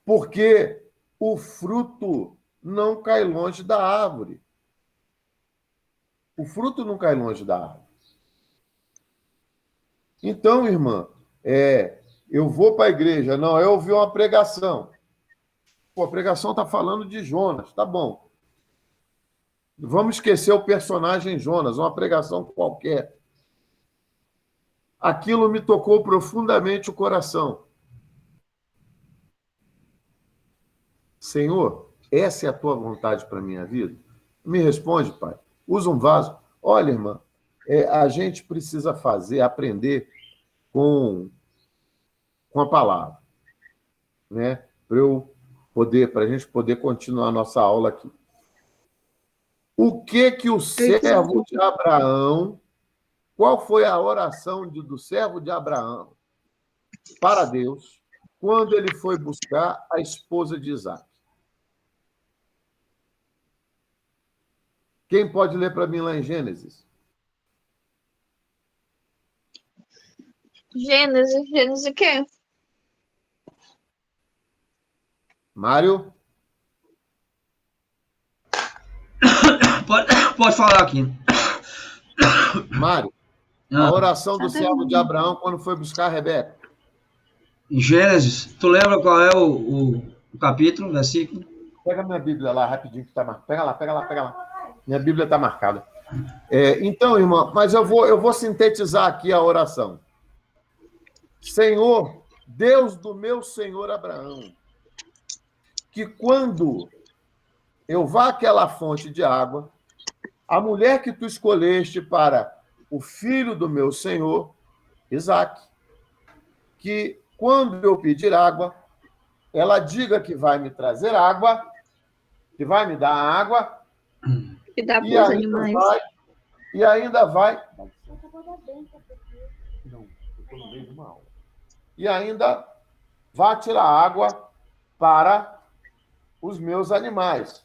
Porque o fruto não cai longe da árvore. O fruto não cai longe da árvore. Então, irmã, eu vou para a igreja, não, eu ouvi uma pregação. Pô, a pregação está falando de Jonas, tá bom. Vamos esquecer o personagem Jonas, uma pregação qualquer. Aquilo me tocou profundamente o coração. Senhor, essa é a tua vontade para a minha vida? Me responde, pai. Usa um vaso. Olha, irmã, a gente precisa aprender com a palavra, né? Para a gente poder continuar a nossa aula aqui. O que o servo de Abraão, qual foi a oração do servo de Abraão para Deus quando ele foi buscar a esposa de Isaac? Quem pode ler para mim lá em Gênesis? Gênesis o quê? Mário? Pode falar aqui. Mário, a oração do servo de Abraão quando foi buscar a Rebeca. Em Gênesis, tu lembra qual é o capítulo, o versículo? Pega minha Bíblia lá rapidinho, que tá marcado. Pega lá. Minha Bíblia está marcada. Então, irmã, mas eu vou sintetizar aqui a oração. Senhor, Deus do meu senhor Abraão, que quando eu vá àquela fonte de água, a mulher que tu escolheste para o filho do meu senhor, Isaque, que quando eu pedir água, ela diga que vai me trazer água, que vai me dar água, Que dá para os animais. E ainda vai. Não, eu estou no meio de uma aula. E ainda vai tirar água para os meus animais.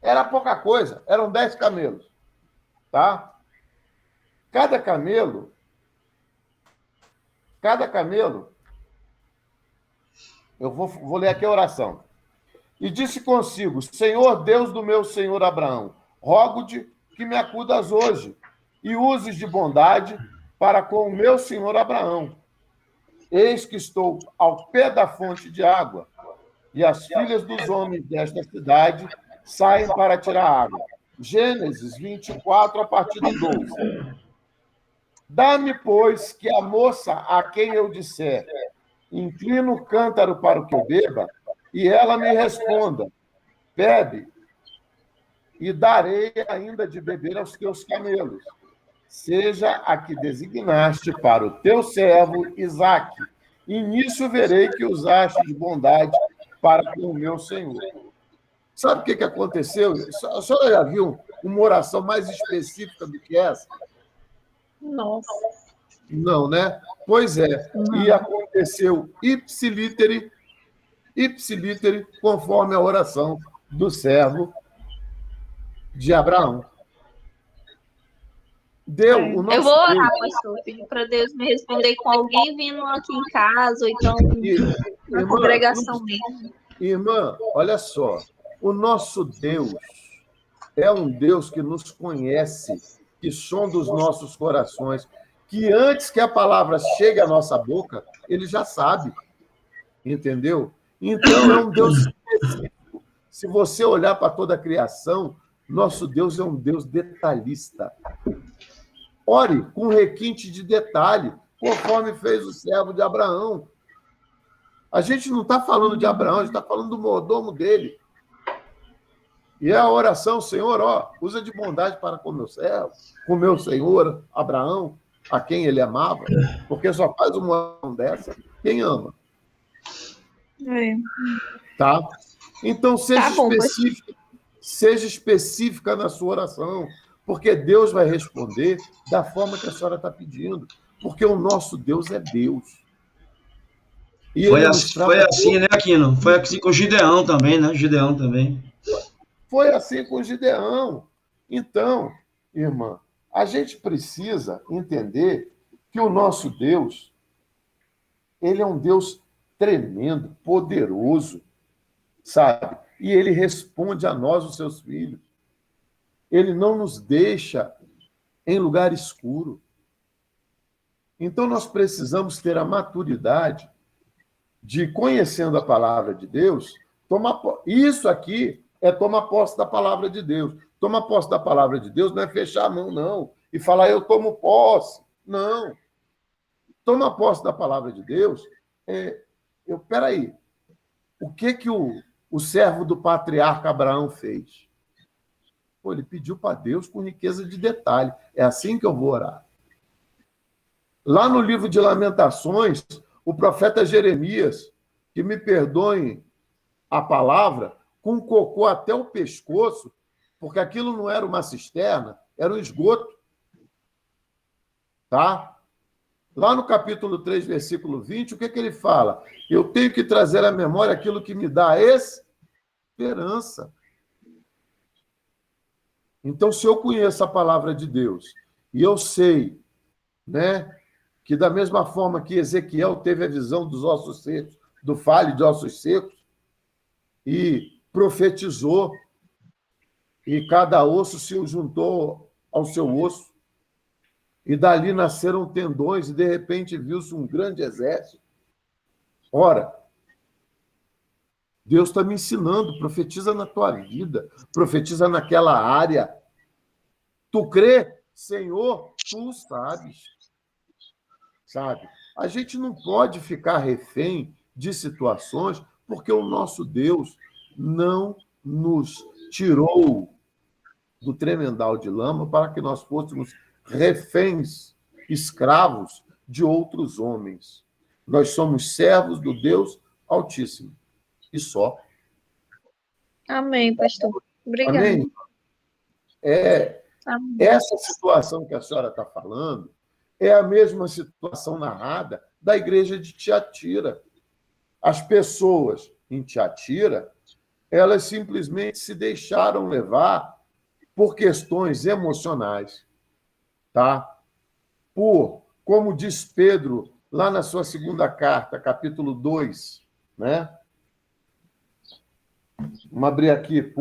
Era pouca coisa, eram 10 camelos. Tá? Cada camelo, eu vou ler aqui a oração. E disse consigo: Senhor Deus do meu senhor Abraão, rogo-te que me acudas hoje e uses de bondade para com o meu senhor Abraão. Eis que estou ao pé da fonte de água, e as filhas dos homens desta cidade saem para tirar água. Gênesis 24, a partir do 12. Dá-me, pois, que a moça a quem eu disser, inclina o cântaro para o que eu beba, e ela me responda, bebe, e darei ainda de beber aos teus camelos. Seja a que designaste para o teu servo Isaque, e nisso verei que usaste de bondade para com o meu senhor. Sabe o que aconteceu? A senhora já viu uma oração mais específica do que essa? Nossa. Não, né? Pois é. Não. E aconteceu ipsilítere, conforme a oração do servo de Abraão. Eu vou orar, pastor, pedir para Deus me responder com alguém vindo aqui em casa, ou então na congregação mesmo. Irmã, olha só, o nosso Deus é um Deus que nos conhece, que sonda os nossos corações, que antes que a palavra chegue à nossa boca, ele já sabe, entendeu? Então, é um Deus específico. Se você olhar para toda a criação, nosso Deus é um Deus detalhista. Ore com requinte de detalhe, conforme fez o servo de Abraão. A gente não está falando de Abraão, a gente está falando do mordomo dele. E é a oração, Senhor, usa de bondade para com meu servo, com meu senhor Abraão, a quem ele amava, porque só faz uma oração dessa quem ama. Tá? Então, seja específica na sua oração, Porque Deus vai responder da forma que a senhora está pedindo. Porque o nosso Deus é Deus. E Foi, ele nos foi trata. assim, né, Aquino? Foi assim com o Gideão também, né? Gideão também. Foi assim com Gideão. Então, irmã, a gente precisa entender que o nosso Deus, ele é um Deus tremendo, poderoso, sabe? E ele responde a nós, os seus filhos. Ele não nos deixa em lugar escuro. Então, nós precisamos ter a maturidade de, conhecendo a palavra de Deus, tomar isso aqui é tomar posse da palavra de Deus. Tomar posse da palavra de Deus não é fechar a mão, não, e falar, eu tomo posse. Não. Tomar posse da palavra de Deus peraí, o que o servo do patriarca Abraão fez? Pô, ele pediu para Deus com riqueza de detalhe. É assim que eu vou orar. Lá no livro de Lamentações, o profeta Jeremias, que me perdoem a palavra, com cocô até o pescoço, porque aquilo não era uma cisterna, era um esgoto. Tá? Lá no capítulo 3, versículo 20, o que ele fala? Eu tenho que trazer à memória aquilo que me dá esperança. Então, se eu conheço a palavra de Deus e eu sei, né, que da mesma forma que Ezequiel teve a visão dos ossos secos, do vale de ossos secos, e profetizou, e cada osso se juntou ao seu osso, e dali nasceram tendões, e de repente viu-se um grande exército. Ora, Deus está me ensinando, profetiza na tua vida, profetiza naquela área. Tu crê? Senhor, tu sabes. Sabe? A gente não pode ficar refém de situações, porque o nosso Deus não nos tirou do tremendal de lama para que nós fôssemos reféns, escravos de outros homens. Nós somos servos do Deus Altíssimo. E só. Amém, pastor. Obrigada. Amém? Amém. Essa situação que a senhora está falando é a mesma situação narrada da igreja de Tiatira. As pessoas em Tiatira, elas simplesmente se deixaram levar por questões emocionais, tá? Como diz Pedro lá na sua segunda carta, capítulo 2, né? Vamos abrir aqui,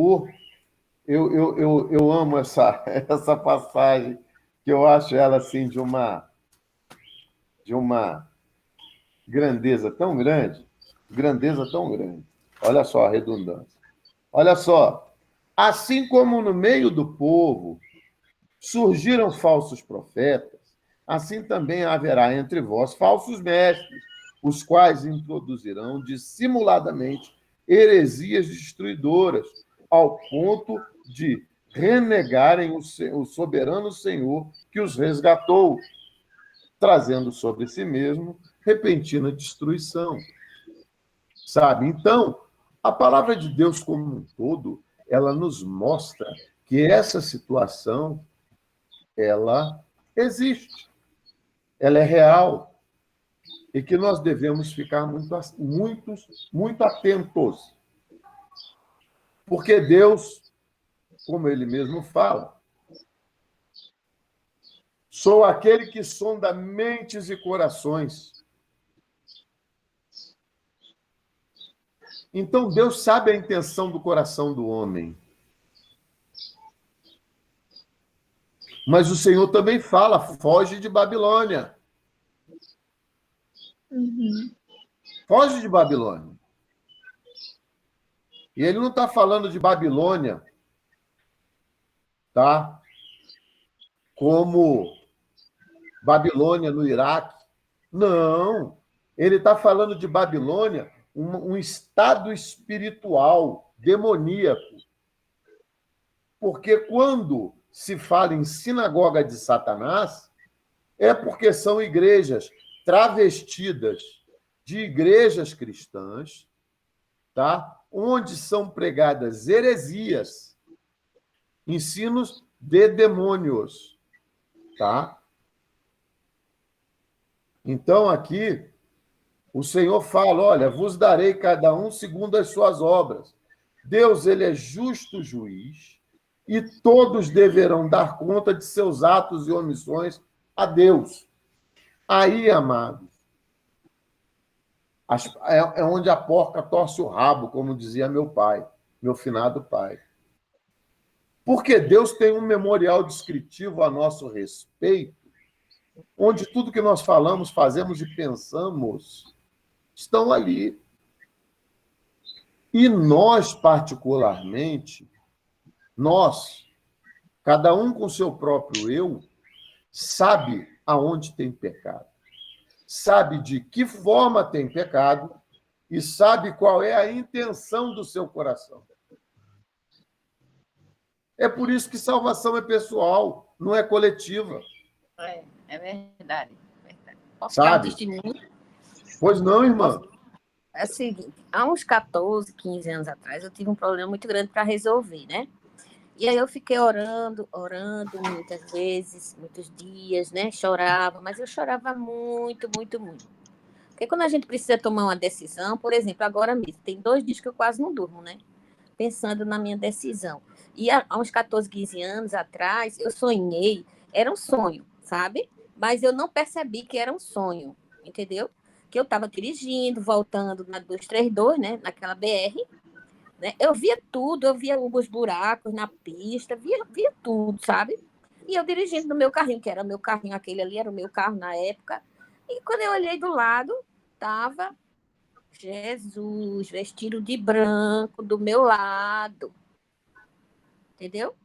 eu amo essa passagem, que eu acho ela assim de uma grandeza tão grande. Olha só a redundância. Olha só. Assim como no meio do povo surgiram falsos profetas, assim também haverá entre vós falsos mestres, os quais introduzirão dissimuladamente heresias destruidoras, ao ponto de renegarem o soberano Senhor que os resgatou, trazendo sobre si mesmo repentina destruição. Sabe? Então, a palavra de Deus como um todo, ela nos mostra que essa situação, ela existe, ela é real, e que nós devemos ficar muito atentos. Porque Deus, como ele mesmo fala, sou aquele que sonda mentes e corações. Então, Deus sabe a intenção do coração do homem. Mas o Senhor também fala, foge de Babilônia. Uhum. Foge de Babilônia. E ele não está falando de Babilônia, tá? Como Babilônia no Iraque. Não. Ele está falando de Babilônia, um estado espiritual demoníaco. Porque quando se fala em sinagoga de Satanás, é porque são igrejas travestidas de igrejas cristãs, tá? Onde são pregadas heresias, ensinos de demônios, tá? Então, aqui, o Senhor fala, olha, vos darei cada um segundo as suas obras. Deus, ele é justo juiz e todos deverão dar conta de seus atos e omissões a Deus. Aí, amados, é onde a porca torce o rabo, como dizia meu pai, meu finado pai. Porque Deus tem um memorial descritivo a nosso respeito, onde tudo que nós falamos, fazemos e pensamos estão ali. E nós, particularmente, nós, cada um com seu próprio eu, sabe aonde tem pecado, sabe de que forma tem pecado e sabe qual é a intenção do seu coração. É por isso que salvação é pessoal, não é coletiva. É verdade. Posso dar um Sabe? testemunho? Pois não, irmã? É o seguinte, há uns 14, 15 anos atrás, eu tive um problema muito grande para resolver, né? E aí eu fiquei orando muitas vezes, muitos dias, né? Chorava, mas eu chorava muito, muito, muito. Porque quando a gente precisa tomar uma decisão, por exemplo, agora mesmo, tem 2 dias que eu quase não durmo, né? Pensando na minha decisão. E há uns 14, 15 anos atrás, eu sonhei, era um sonho, sabe? Mas eu não percebi que era um sonho, entendeu? Que eu estava dirigindo, voltando na 232, né? Naquela BR, né? Eu via tudo, eu via os buracos na pista, via tudo, sabe? E eu dirigindo no meu carrinho, que era meu carrinho, aquele ali era o meu carro na época. E quando eu olhei do lado, estava Jesus vestido de branco do meu lado. Entendeu?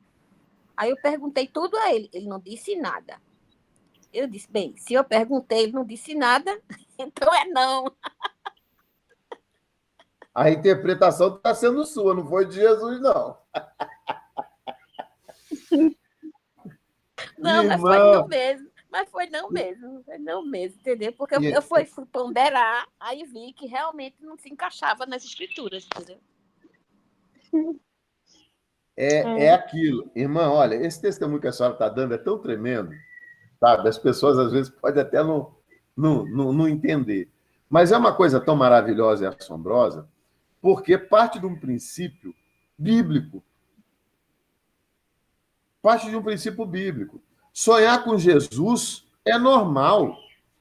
Aí eu perguntei tudo a ele. Ele não disse nada. Eu disse, bem, se eu perguntei, ele não disse nada, então é não. A interpretação está sendo sua, não foi de Jesus, não. Não, mas foi não mesmo. Mas foi não mesmo, entendeu? Porque eu fui ponderar, aí vi que realmente não se encaixava nas escrituras, entendeu? É aquilo. Irmã, olha, esse testemunho que a senhora está dando é tão tremendo, sabe? As pessoas, às vezes, podem até não entender. Mas é uma coisa tão maravilhosa e assombrosa, porque parte de um princípio bíblico. Parte de um princípio bíblico. Sonhar com Jesus é normal.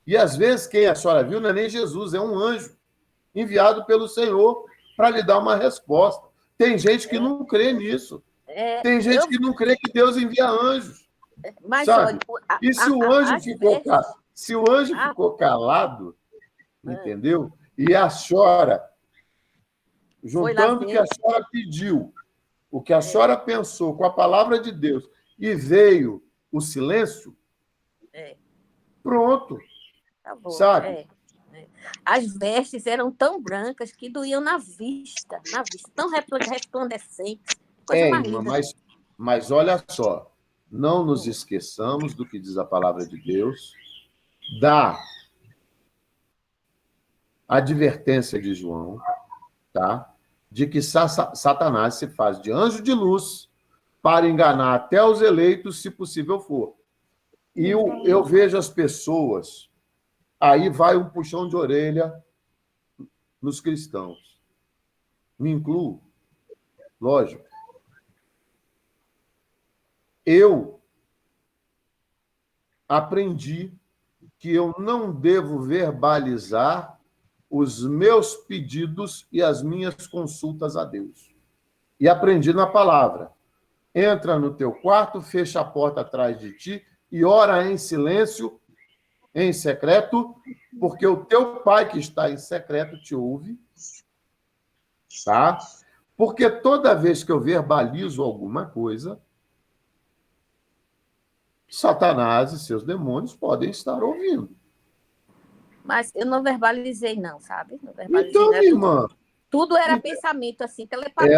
E, às vezes, quem a senhora viu não é nem Jesus, é um anjo enviado pelo Senhor para lhe dar uma resposta. Tem gente que não crê nisso. Tem gente que não crê que Deus envia anjos. Mas, sabe? olha, E se o anjo ficou calado, entendeu? E a senhora, juntando o que a senhora pediu, o que a senhora pensou com a palavra de Deus, e veio o silêncio, pronto. Tá bom, sabe? As vestes eram tão brancas que doíam na vista, tão resplandecentes. Coisa mais Irmã, linda. mas olha só, não nos esqueçamos do que diz a palavra de Deus, da advertência de João, tá? De que Satanás se faz de anjo de luz para enganar até os eleitos, se possível for. E eu vejo as pessoas, aí vai um puxão de orelha nos cristãos. Me incluo, lógico. Eu aprendi que eu não devo verbalizar os meus pedidos e as minhas consultas a Deus. E aprendi na palavra. Entra no teu quarto, fecha a porta atrás de ti e ora em silêncio, em secreto, porque o teu pai que está em secreto te ouve, tá? Porque toda vez que eu verbalizo alguma coisa, Satanás e seus demônios podem estar ouvindo. Mas eu não verbalizei, não, sabe? Não verbalizei, então, minha irmã... Tudo era pensamento, assim, telepatia.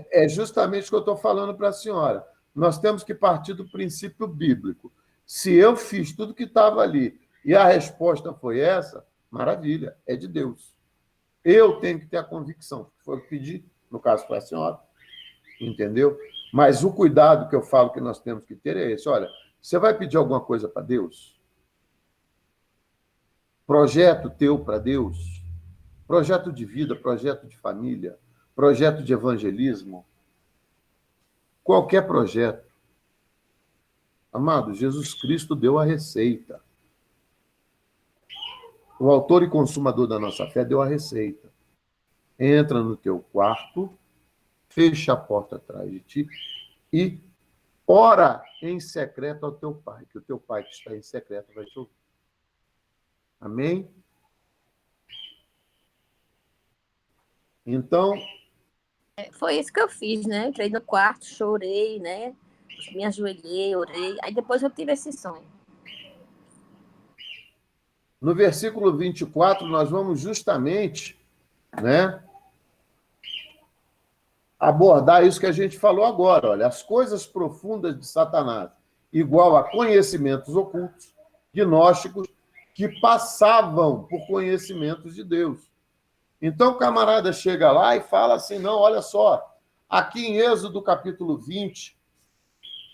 É justamente o que eu estou falando para a senhora. Nós temos que partir do princípio bíblico. Se eu fiz tudo que estava ali e a resposta foi essa, maravilha, é de Deus. Eu tenho que ter a convicção, foi o que pedi, no caso para a senhora, entendeu? Mas o cuidado que eu falo que nós temos que ter é esse. Olha, você vai pedir alguma coisa para Deus? Projeto teu para Deus? Projeto de vida, projeto de família, projeto de evangelismo? Qualquer projeto. Amado, Jesus Cristo deu a receita. O autor e consumador da nossa fé deu a receita. Entra no teu quarto, fecha a porta atrás de ti e ora em secreto ao teu pai, que o teu pai que está em secreto vai te ouvir. Amém? Então, Foi isso que eu fiz, né? Entrei no quarto, chorei, né? Me ajoelhei, orei. Aí depois eu tive esse sonho. no versículo 24, nós vamos justamente, né, abordar isso que a gente falou agora. Olha, as coisas profundas de Satanás, igual a conhecimentos ocultos, gnósticos, que passavam por conhecimentos de Deus. Então, o camarada chega lá e fala assim, não, olha só, aqui em Êxodo, capítulo 20,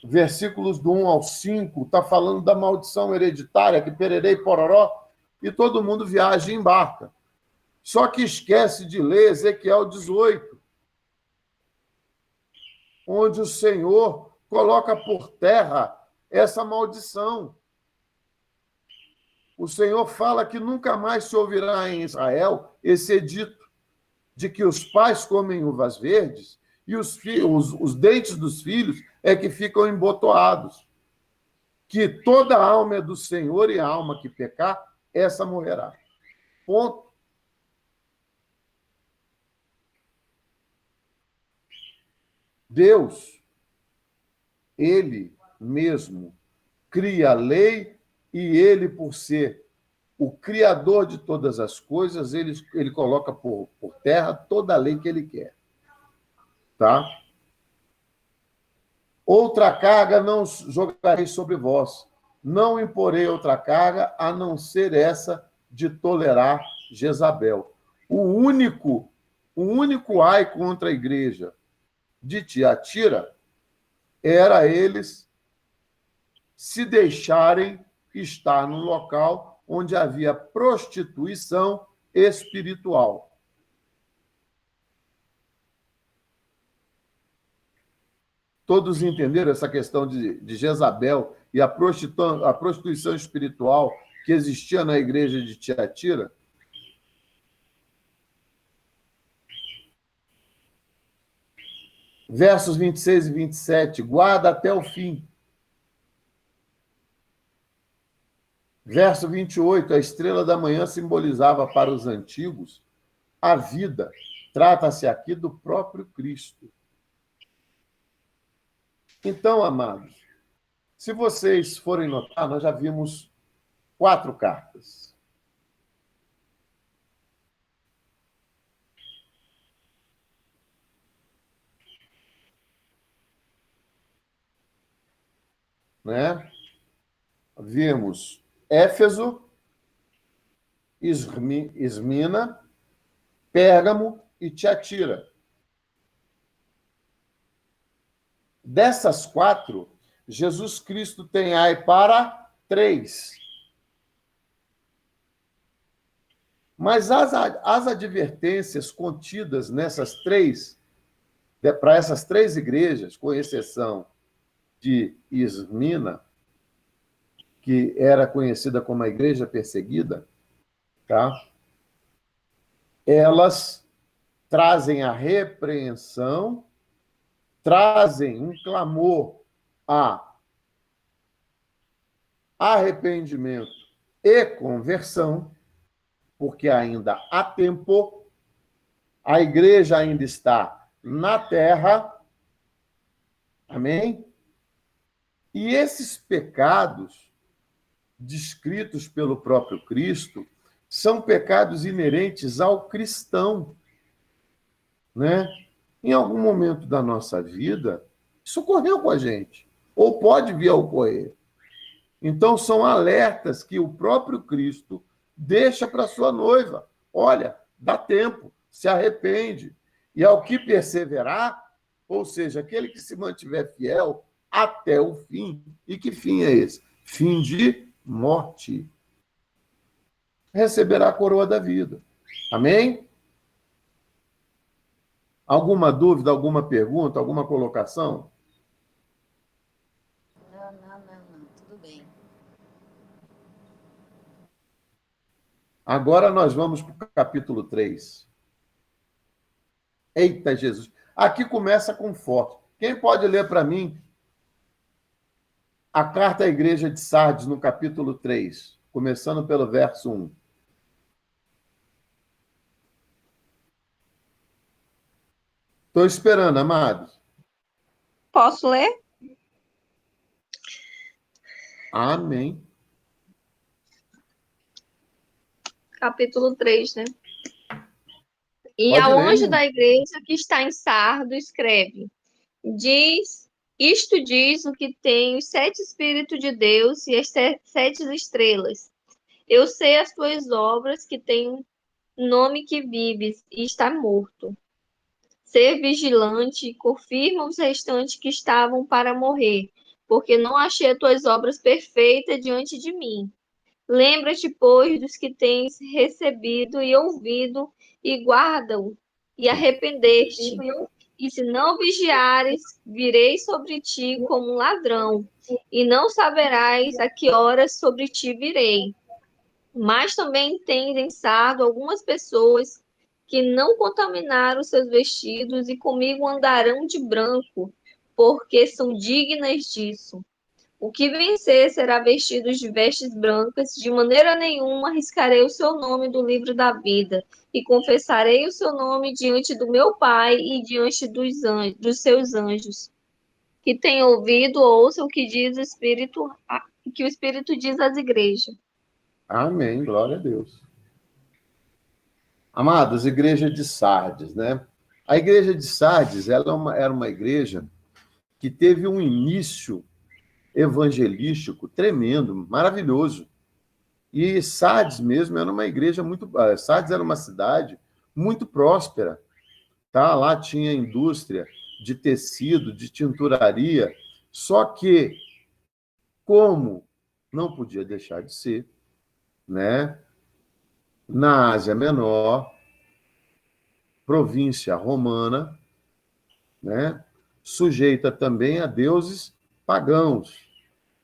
versículos do 1 ao 5, está falando da maldição hereditária, que pererei pororó, e todo mundo viaja e embarca. Só que esquece de ler Ezequiel 18, onde o Senhor coloca por terra essa maldição. O Senhor fala que nunca mais se ouvirá em Israel esse edito de que os pais comem uvas verdes e os dentes dos filhos é que ficam embotoados. Que toda alma é do Senhor e a alma que pecar, essa morrerá. Ponto. Deus, ele mesmo cria a lei e ele, por ser o criador de todas as coisas, ele coloca por terra toda a lei que ele quer. Tá? Outra carga não jogarei sobre vós, não imporei outra carga, a não ser essa de tolerar Jezabel. O único ai contra a igreja de Tiatira era eles se deixarem estar num local onde havia prostituição espiritual. Todos entenderam essa questão de Jezabel e a prostituição espiritual que existia na igreja de Tiatira? Versos 26 e 27, guarda até o fim. Verso 28, a estrela da manhã simbolizava para os antigos a vida. Trata-se aqui do próprio Cristo. Então, amados, se vocês forem notar, nós já vimos 4 cartas. Né? Vimos Éfeso, Esmina, Pérgamo e Tiatira. Dessas 4, Jesus Cristo tem ai para 3. Mas as advertências contidas nessas 3, para essas 3 igrejas, com exceção de Esmina, que era conhecida como a igreja perseguida, tá? Elas trazem a repreensão, trazem um clamor a arrependimento e conversão, porque ainda há tempo, a igreja ainda está na terra, amém? E esses pecados descritos pelo próprio Cristo são pecados inerentes ao cristão, né? Em algum momento da nossa vida, isso ocorreu com a gente, ou pode vir a ocorrer. Então, são alertas que o próprio Cristo deixa para sua noiva. Olha, dá tempo, se arrepende. E ao que perseverar, Ou seja, aquele que se mantiver fiel até o fim. E que fim é esse? Fim de morte. Receberá a coroa da vida. Amém? Alguma dúvida, alguma pergunta, alguma colocação? Não. Tudo bem. Agora nós vamos para o capítulo 3. Eita, Jesus. Aqui começa com forte. Quem pode ler para mim a carta à igreja de Sardes, no capítulo 3, começando pelo verso 1? Estou esperando, amados. Posso ler? Amém. Capítulo 3, né? E Pode ao ler, anjo irmão. da igreja que está em Sardo, escreve: Isto diz o que tem os 7 Espíritos de Deus e as 7 estrelas. Eu sei as tuas obras, que tem um nome que vives e está morto. Ser vigilante e confirma os restantes que estavam para morrer, porque não achei as tuas obras perfeitas diante de mim. Lembra-te, pois, dos que tens recebido e ouvido, e guarda-o, e arrepender-te. E se não vigiares, virei sobre ti como um ladrão, e não saberás a que horas sobre ti virei. Mas também tens em Sardo algumas pessoas que não contaminaram seus vestidos e comigo andarão de branco, porque são dignas disso. O que vencer será vestido de vestes brancas, de maneira nenhuma arriscarei o seu nome do livro da vida, e confessarei o seu nome diante do meu Pai e diante dos seus anjos. Que tem ouvido, ouça o que diz o Espírito, que o Espírito diz às igrejas. Amém, glória a Deus. Amados, igreja de Sardes, né? A igreja de Sardes era uma igreja que teve um início evangelístico tremendo, maravilhoso. E Sardes mesmo era uma igreja muito... Sardes era uma cidade muito próspera. Tá? Lá tinha indústria de tecido, de tinturaria. Só que, como não podia deixar de ser, né? Na Ásia Menor, província romana, né? Sujeita também a deuses pagãos.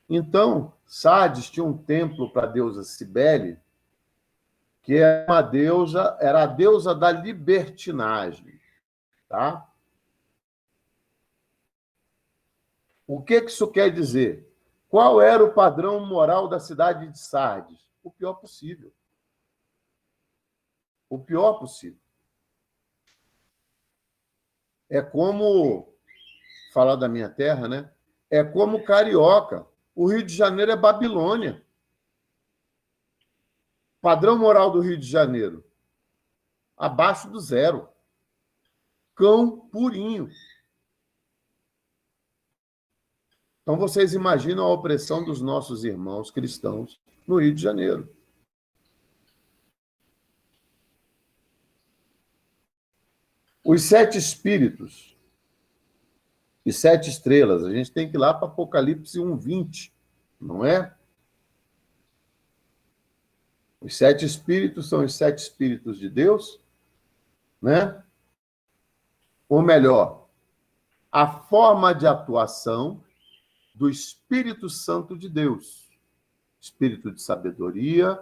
Então, Sardes tinha um templo para a deusa Cibele, que era a deusa da libertinagem, tá? O que isso quer dizer? Qual era o padrão moral da cidade de Sardes? O pior possível. O pior possível. É como falar da minha terra, né? É como carioca. O Rio de Janeiro é Babilônia. Padrão moral do Rio de Janeiro, abaixo do zero. Cão purinho. Então, vocês imaginam a opressão dos nossos irmãos cristãos no Rio de Janeiro. Os 7 espíritos e 7 estrelas, a gente tem que ir lá para Apocalipse 1:20, não é? Os 7 espíritos são os 7 espíritos de Deus, né? Ou melhor, a forma de atuação do Espírito Santo de Deus. Espírito de sabedoria,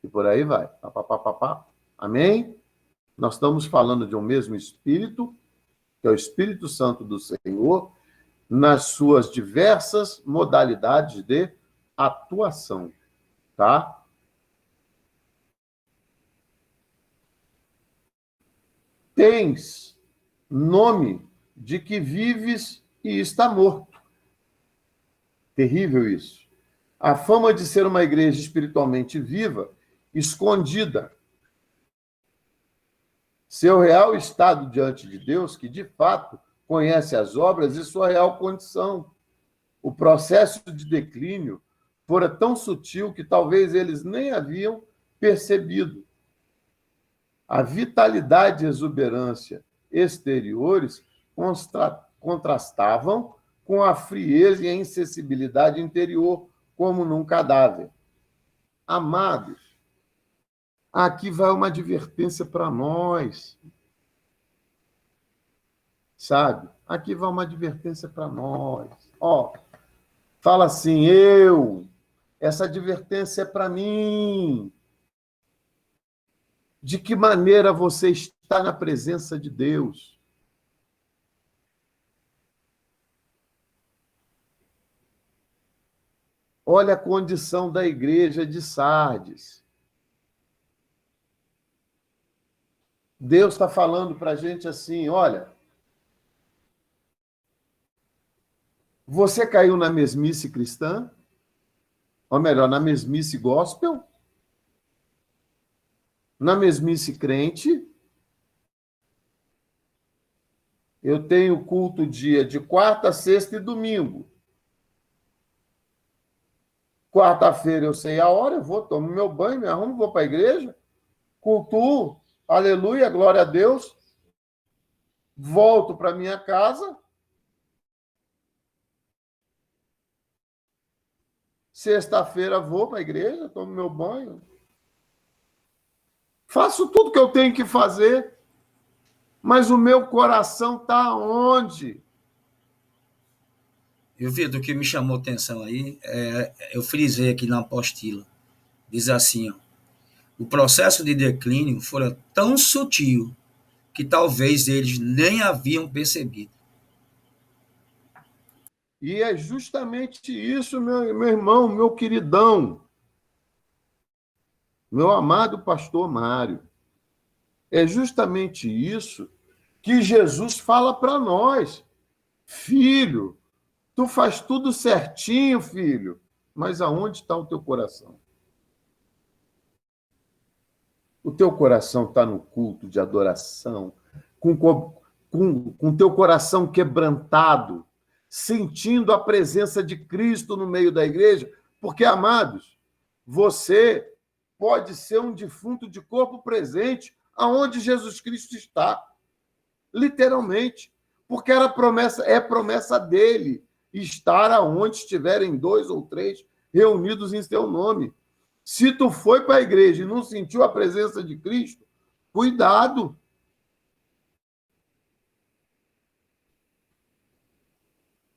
e por aí vai. Pá, pá, pá, pá, pá. Amém? Nós estamos falando de um mesmo Espírito, que é o Espírito Santo do Senhor, nas suas diversas modalidades de atuação, tá? Tens nome de que vives e está morto. Terrível isso. A fama de ser uma igreja espiritualmente viva, escondida. Seu real estado diante de Deus, que de fato conhece as obras e sua real condição. O processo de declínio fora tão sutil que talvez eles nem haviam percebido. A vitalidade e exuberância exteriores contrastavam com a frieza e a insensibilidade interior, como num cadáver. Amados, aqui vai uma advertência para nós, sabe? Aqui vai uma advertência para nós. Ó, fala assim, essa advertência é para mim. De que maneira você está na presença de Deus? Olha a condição da igreja de Sardes. Deus está falando para a gente assim, olha, você caiu na mesmice cristã, ou melhor, na mesmice gospel, na mesmice crente. Eu tenho culto dia de quarta, sexta e domingo. Quarta-feira eu sei a hora, eu vou, tomo meu banho, me arrumo, vou para a igreja, cultuo, aleluia, glória a Deus, volto para minha casa. Sexta-feira vou para a igreja, tomo meu banho. Faço tudo que eu tenho que fazer, mas o meu coração está onde? Eu vi do que me chamou atenção aí, eu frisei aqui na apostila. Diz assim, ó, o processo de declínio fora tão sutil que talvez eles nem haviam percebido. E é justamente isso, meu irmão, meu queridão, meu amado pastor Mário. É justamente isso que Jesus fala para nós. Filho, tu faz tudo certinho, filho, mas aonde está o teu coração? O teu coração está no culto de adoração, com teu coração quebrantado, sentindo a presença de Cristo no meio da igreja, porque, amados, você pode ser um defunto de corpo presente aonde Jesus Cristo está, literalmente, porque era promessa, é promessa dele estar aonde estiverem 2 ou 3 reunidos em seu nome. Se tu foi para a igreja e não sentiu a presença de Cristo, cuidado.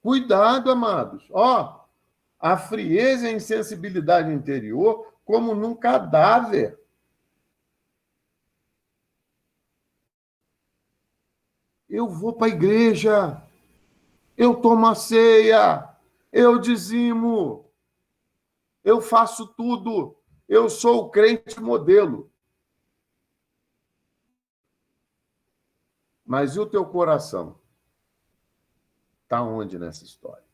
Cuidado, amados. Ó, a frieza e a insensibilidade interior como num cadáver. Eu vou para a igreja, eu tomo a ceia, eu dizimo, eu faço tudo, eu sou o crente modelo. Mas e o teu coração? Está onde nessa história?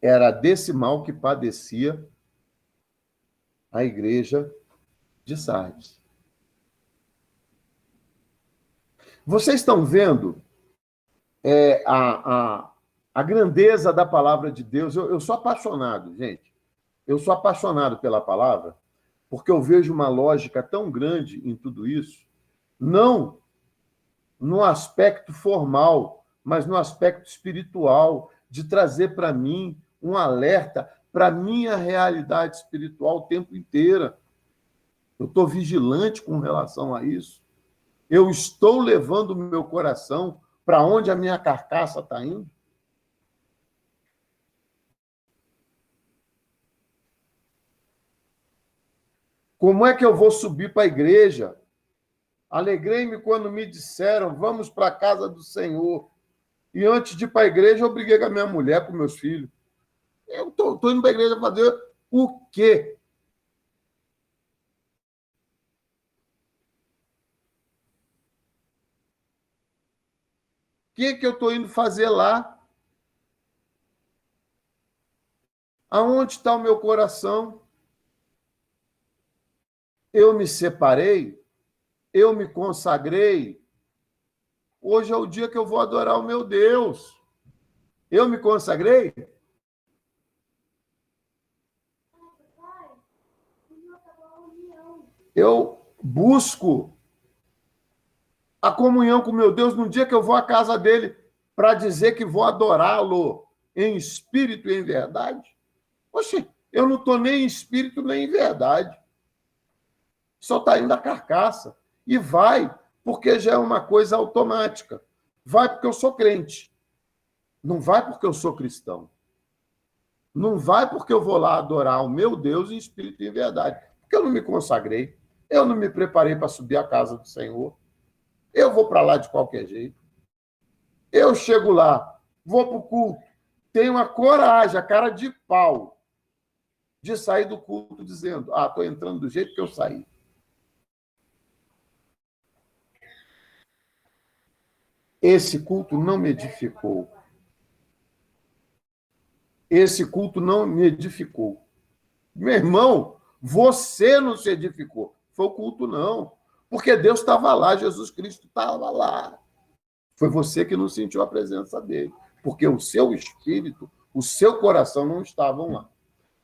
Era desse mal que padecia a igreja de Sardes. Vocês estão vendo a grandeza da palavra de Deus? Eu sou apaixonado, gente. Eu sou apaixonado pela palavra, porque eu vejo uma lógica tão grande em tudo isso, não no aspecto formal, mas no aspecto espiritual, de trazer para mim um alerta para a minha realidade espiritual o tempo inteiro. Eu estou vigilante com relação a isso. Eu estou levando o meu coração para onde a minha carcaça está indo. Como é que eu vou subir para a igreja? Alegrei-me quando me disseram, vamos para a casa do Senhor. E antes de ir para a igreja, eu briguei com a minha mulher, com meus filhos. Eu estou indo para a igreja fazer o quê? O que eu estou indo fazer lá? Aonde está o meu coração? Eu me separei? Eu me consagrei? Hoje é o dia que eu vou adorar o meu Deus. Eu me consagrei? Eu busco a comunhão com meu Deus no dia que eu vou à casa dele para dizer que vou adorá-lo em espírito e em verdade? Poxa, eu não estou nem em espírito nem em verdade. Só está indo a carcaça. E vai, porque já é uma coisa automática. Vai porque eu sou crente. Não vai porque eu sou cristão. Não vai porque eu vou lá adorar o meu Deus em espírito e em verdade. Porque eu não me consagrei. Eu não me preparei para subir à casa do Senhor. Eu vou para lá de qualquer jeito. Eu chego lá, vou para o culto, tenho a coragem, a cara de pau, de sair do culto dizendo: estou entrando do jeito que eu saí. Esse culto não me edificou. Esse culto não me edificou. Meu irmão, você não se edificou. Foi o culto, não. Porque Deus estava lá, Jesus Cristo estava lá. Foi você que não sentiu a presença dele. Porque o seu espírito, o seu coração não estavam lá.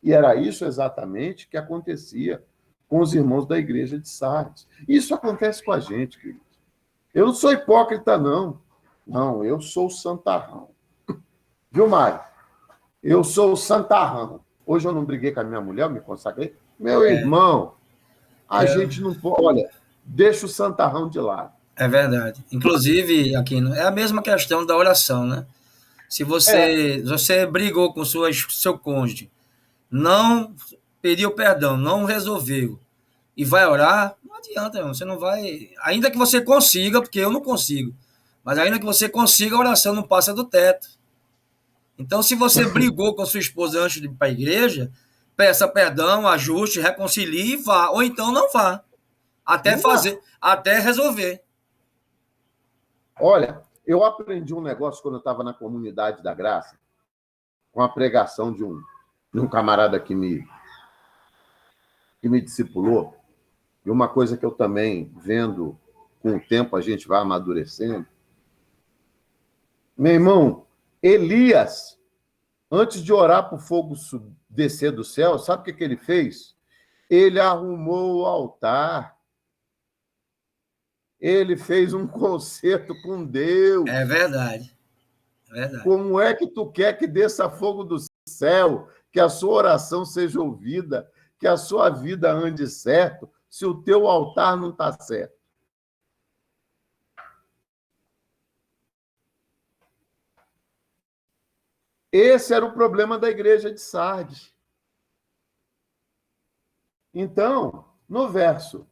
E era isso exatamente que acontecia com os irmãos da igreja de Sardes. Isso acontece com a gente, querido. Eu não sou hipócrita, não. Não, eu sou santarrão. Viu, Mário? Eu sou o santarrão. Hoje eu não briguei com a minha mulher, eu me consagrei. Meu irmão, a gente não pode... Olha, deixa o santarrão de lado. É verdade. Inclusive, Aquino, é a mesma questão da oração, né? Se você brigou com seu cônjuge, não pediu perdão, não resolveu, e vai orar, não adianta, irmão, você não vai... Ainda que você consiga, porque eu não consigo, mas ainda que você consiga, a oração não passa do teto. Então, se você brigou com sua esposa antes de ir para a igreja, peça perdão, ajuste, reconcilie e vá. Ou então não vá. Até resolver. Olha, eu aprendi um negócio quando eu estava na Comunidade da Graça, com a pregação de um camarada que me discipulou, e uma coisa que eu também, vendo com o tempo, a gente vai amadurecendo. Meu irmão, Elias, antes de orar para o fogo descer do céu, sabe o que ele fez? Ele arrumou o altar. Ele fez um concerto com Deus. É verdade. É verdade. Como é que tu quer que desça fogo do céu, que a sua oração seja ouvida, que a sua vida ande certo, se o teu altar não está certo? Esse era o problema da igreja de Sardes. Então, no verso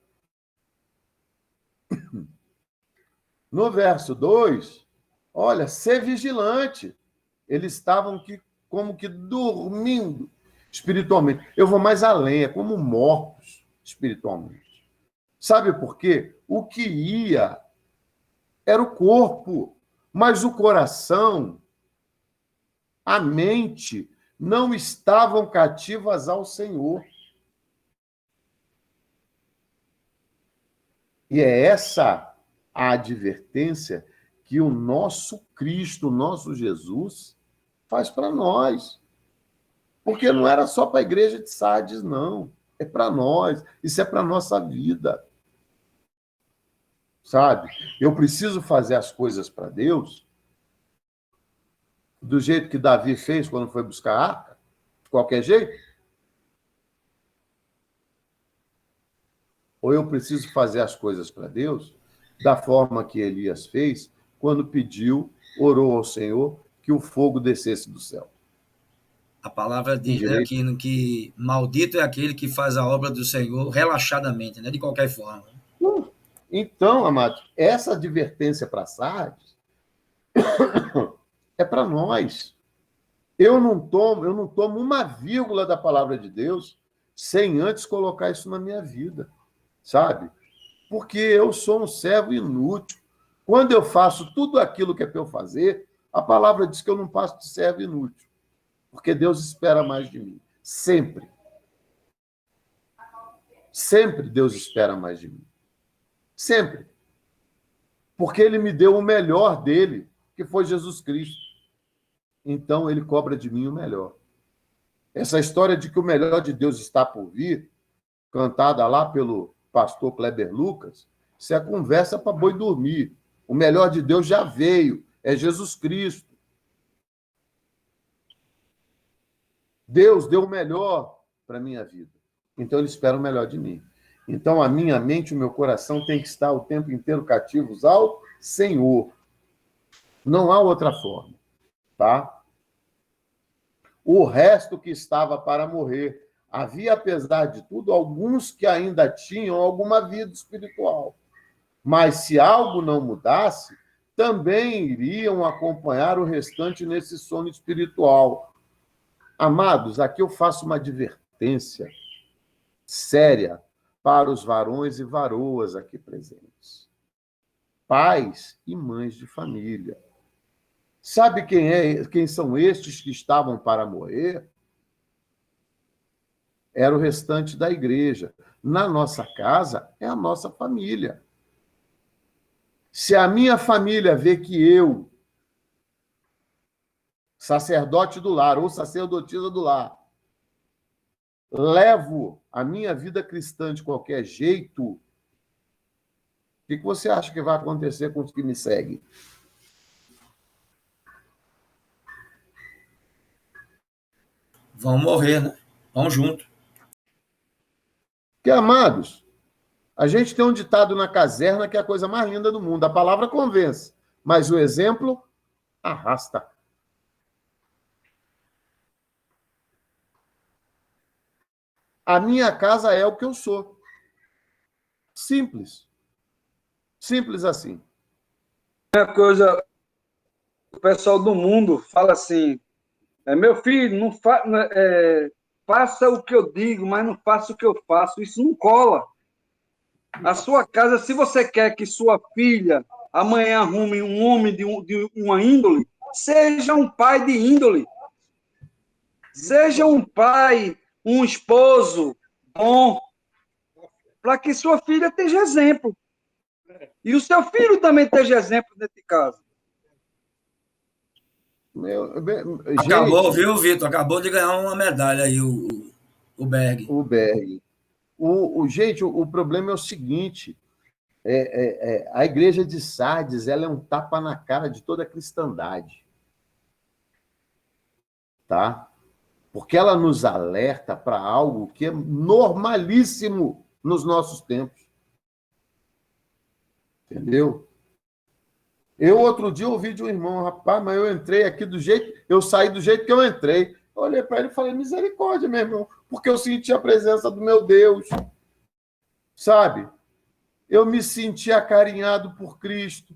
2, olha, ser vigilante. Eles estavam como que dormindo espiritualmente. Eu vou mais além, é como mortos espiritualmente. Sabe por quê? O que ia era o corpo, mas o coração, a mente, não estavam cativas ao Senhor. E é essa a advertência que o nosso Cristo, o nosso Jesus, faz para nós. Porque não era só para a igreja de Sardes, não. É para nós. Isso é para a nossa vida. Sabe? Eu preciso fazer as coisas para Deus do jeito que Davi fez quando foi buscar a arca? De qualquer jeito? Ou eu preciso fazer as coisas para Deus da forma que Elias fez quando orou ao Senhor que o fogo descesse do céu? A palavra diz, né, que maldito é aquele que faz a obra do Senhor relaxadamente, né, de qualquer forma. Então, amado, essa advertência para Sardes é para nós. Eu não tomo uma vírgula da palavra de Deus sem antes colocar isso na minha vida, sabe? Porque eu sou um servo inútil. Quando eu faço tudo aquilo que é para eu fazer, a palavra diz que eu não passo de servo inútil. Porque Deus espera mais de mim. Sempre. Sempre Deus espera mais de mim. Sempre. Porque Ele me deu o melhor dele, que foi Jesus Cristo. Então, Ele cobra de mim o melhor. Essa história de que o melhor de Deus está por vir, cantada lá pelo pastor Kleber Lucas, Isso é conversa para boi dormir. O melhor de Deus já veio, é Jesus Cristo. Deus deu o melhor para a minha vida. Então, Ele espera o melhor de mim. Então, a minha mente e o meu coração tem que estar o tempo inteiro cativos ao Senhor. Não há outra forma, tá? O resto que estava para morrer. Havia, apesar de tudo, alguns que ainda tinham alguma vida espiritual. Mas se algo não mudasse, também iriam acompanhar o restante nesse sono espiritual. Amados, aqui eu faço uma advertência séria para os varões e varoas aqui presentes. Pais e mães de família. Sabe quem são estes que estavam para morrer? Era o restante da igreja. Na nossa casa, é a nossa família. Se a minha família vê que eu, sacerdote do lar ou sacerdotisa do lar, levo a minha vida cristã de qualquer jeito, o que você acha que vai acontecer com os que me seguem? Vão morrer, né? Vão junto. Porque, amados, a gente tem um ditado na caserna que é a coisa mais linda do mundo. A palavra convence, mas o exemplo arrasta. A minha casa é o que eu sou. Simples. Simples assim. Uma coisa, o pessoal do mundo fala assim, meu filho, faça o que eu digo, mas não faça o que eu faço. Isso não cola. A sua casa, se você quer que sua filha amanhã arrume um homem de uma índole, seja um pai de índole. Seja um pai, um esposo bom, para que sua filha esteja exemplo. E o seu filho também esteja exemplo dentro de casa. Acabou, viu, Vitor? Acabou de ganhar uma medalha aí, o Berg. O Berg. Gente, o problema é o seguinte: a igreja de Sardes, ela é um tapa na cara de toda a cristandade. Tá? Porque ela nos alerta para algo que é normalíssimo nos nossos tempos. Entendeu? Outro dia, ouvi de um irmão, rapaz, mas eu entrei aqui eu saí do jeito que eu entrei. Eu olhei para ele e falei, misericórdia, meu irmão, porque eu senti a presença do meu Deus. Sabe? Eu me senti acarinhado por Cristo.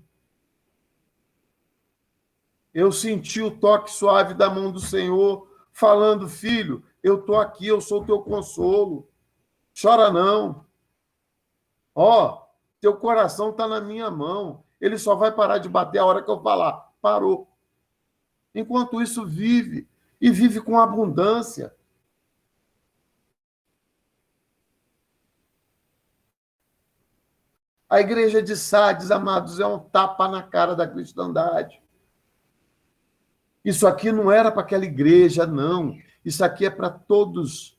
Eu senti o toque suave da mão do Senhor, falando, filho, eu estou aqui, eu sou o teu consolo. Chora não. Teu coração está na minha mão. Ele só vai parar de bater a hora que eu falar. Parou. Enquanto isso, vive. E vive com abundância. A igreja de Sardes, amados, é um tapa na cara da cristandade. Isso aqui não era para aquela igreja, não. Isso aqui é para todos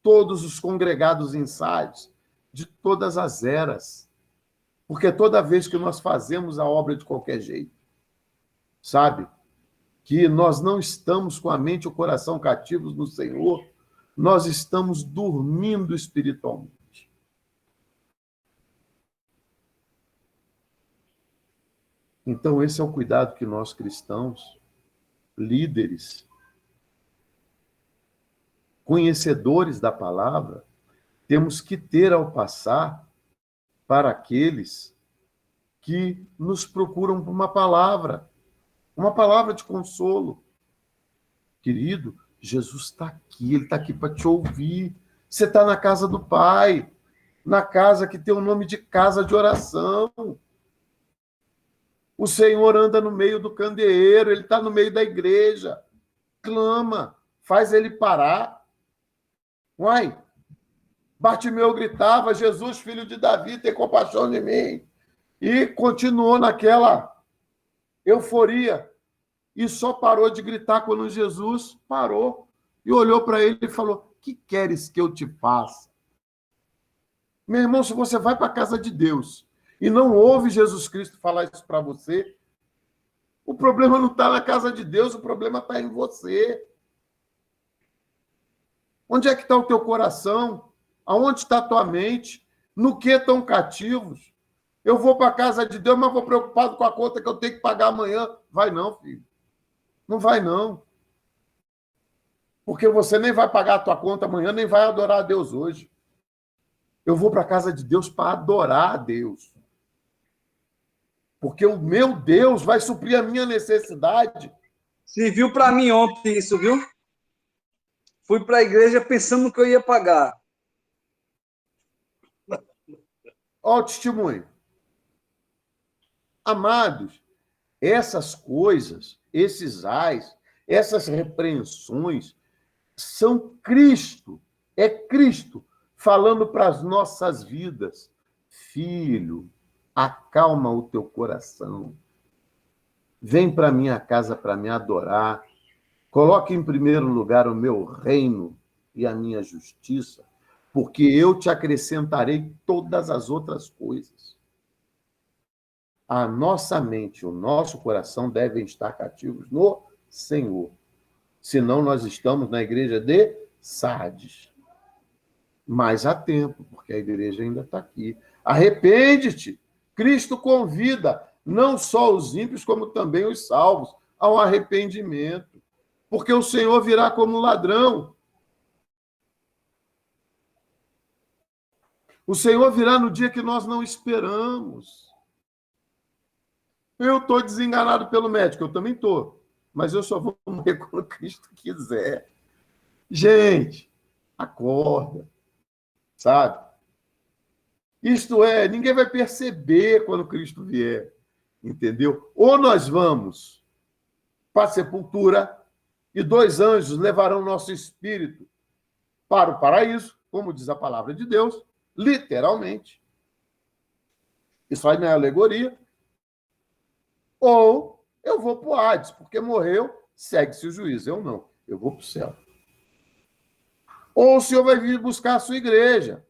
os congregados em Sardes, de todas as eras. Porque toda vez que nós fazemos a obra de qualquer jeito, sabe? Que nós não estamos com a mente e o coração cativos no Senhor, nós estamos dormindo espiritualmente. Então, esse é o cuidado que nós cristãos, líderes, conhecedores da palavra, temos que ter ao passar para aqueles que nos procuram por uma palavra de consolo. Querido, Jesus está aqui, Ele está aqui para te ouvir. Você está na casa do Pai, na casa que tem o nome de casa de oração. O Senhor anda no meio do candeeiro, Ele está no meio da igreja. Clama, faz Ele parar. Uai, Bartimeu gritava, Jesus, filho de Davi, tem compaixão de mim. E continuou naquela euforia. E só parou de gritar quando Jesus parou. E olhou para ele e falou, que queres que eu te faça? Meu irmão, se você vai para a casa de Deus e não ouve Jesus Cristo falar isso para você, o problema não está na casa de Deus, o problema está em você. Onde é que está o teu coração? Aonde está a tua mente? No que estão cativos? Eu vou para a casa de Deus, mas vou preocupado com a conta que eu tenho que pagar amanhã. Vai não, filho. Não vai não. Porque você nem vai pagar a tua conta amanhã, nem vai adorar a Deus hoje. Eu vou para a casa de Deus para adorar a Deus. Porque o meu Deus vai suprir a minha necessidade. Serviu para mim ontem isso, viu? Fui para a igreja pensando que eu ia pagar. Olha o testemunho. Amados, essas coisas, esses ais, essas repreensões, são Cristo. É Cristo falando para as nossas vidas. Filho, acalma o teu coração. Vem para a minha casa para me adorar. Coloque em primeiro lugar o meu reino e a minha justiça, porque eu te acrescentarei todas as outras coisas. A nossa mente, o nosso coração devem estar cativos no Senhor. Senão nós estamos na igreja de Sardes. Mas há tempo, porque a igreja ainda está aqui. Arrepende-te. Cristo convida não só os ímpios, como também os salvos ao arrependimento. Porque o Senhor virá como ladrão. O Senhor virá no dia que nós não esperamos. Eu estou desenganado pelo médico, eu também estou. Mas eu só vou morrer quando Cristo quiser. Gente, acorda. Sabe? Isto é, ninguém vai perceber quando Cristo vier. Entendeu? Ou nós vamos para a sepultura e 2 anjos levarão nosso espírito para o paraíso, como diz a palavra de Deus, literalmente. Isso aí não é alegoria. Ou eu vou para o Hades, porque morreu, segue-se o juízo. Eu não, eu vou para o céu. Ou o Senhor vai vir buscar a sua igreja.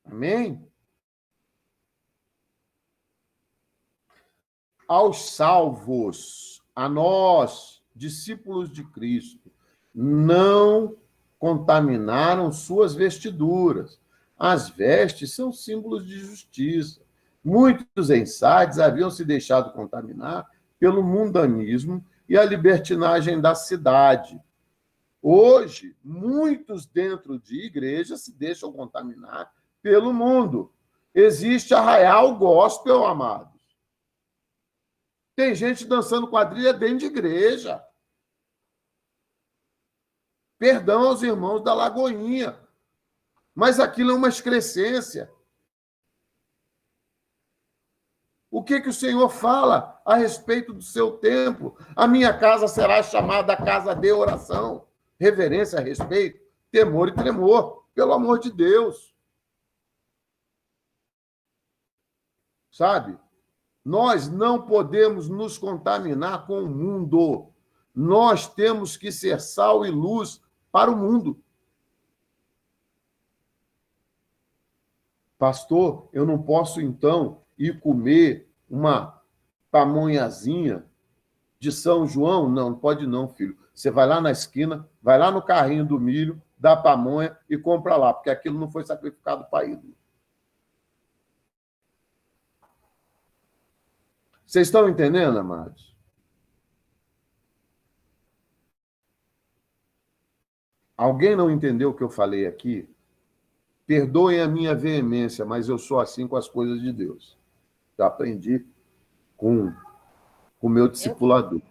Amém? Aos salvos, a nós, discípulos de Cristo, não contaminaram suas vestiduras. As vestes são símbolos de justiça. Muitos em Sardes haviam se deixado contaminar pelo mundanismo e a libertinagem da cidade. Hoje, muitos dentro de igrejas se deixam contaminar pelo mundo. Existe arraial gospel, amados. Tem gente dançando quadrilha dentro de igreja. Perdão aos irmãos da Lagoinha, mas aquilo é uma excrescência. O que o Senhor fala a respeito do seu templo? A minha casa será chamada casa de oração. Reverência, respeito, temor e tremor, pelo amor de Deus. Sabe? Nós não podemos nos contaminar com o mundo. Nós temos que ser sal e luz para o mundo. Pastor, eu não posso, então, ir comer uma pamonhazinha de São João? Não, não pode não, filho. Você vai lá na esquina, vai lá no carrinho do milho, dá pamonha e compra lá, porque aquilo não foi sacrificado para ídolo. Vocês estão entendendo, amados? Alguém não entendeu o que eu falei aqui? Perdoem a minha veemência, mas eu sou assim com as coisas de Deus. Eu aprendi com o meu discipulador.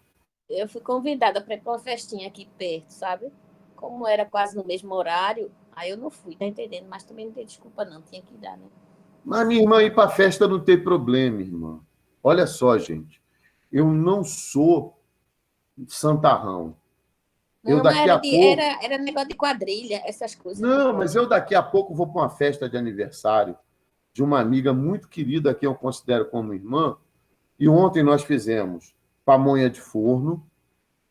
Eu fui convidada para ir para uma festinha aqui perto, sabe? Como era quase no mesmo horário, aí eu não fui, tá entendendo? Mas também não tem desculpa, não. Tinha que dar, né? Mas minha irmã, ir para a festa não tem problema, irmã. Olha só, gente. Eu não sou santarrão. Não, Eu daqui a pouco... era negócio de quadrilha, essas coisas. Não, mas eu daqui a pouco vou para uma festa de aniversário de uma amiga muito querida, que eu considero como irmã, e ontem nós fizemos pamonha de forno,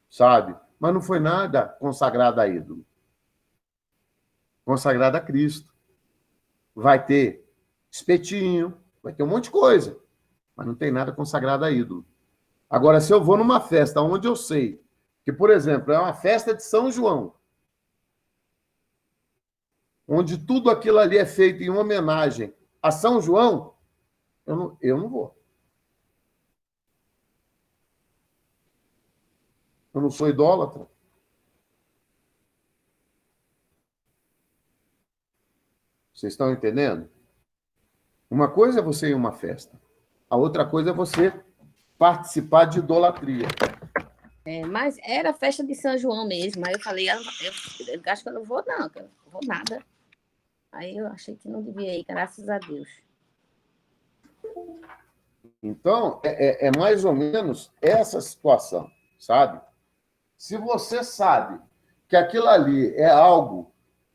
sabe? Mas não foi nada consagrado a ídolo. consagrada a Cristo. Vai ter espetinho, vai ter um monte de coisa, mas não tem nada consagrado a ídolo. Agora, se eu vou numa festa onde eu sei que, por exemplo, é uma festa de São João, onde tudo aquilo ali é feito em homenagem a São João, eu não vou. Eu não sou idólatra. Vocês estão entendendo? Uma coisa é você ir a uma festa. A outra coisa é você participar de idolatria. Mas era festa de São João mesmo. Aí eu falei, eu acho que eu não vou, não, que eu não vou nada. Aí eu achei que não devia ir, graças a Deus. Então, é mais ou menos essa situação, sabe? Se você sabe que aquilo ali é algo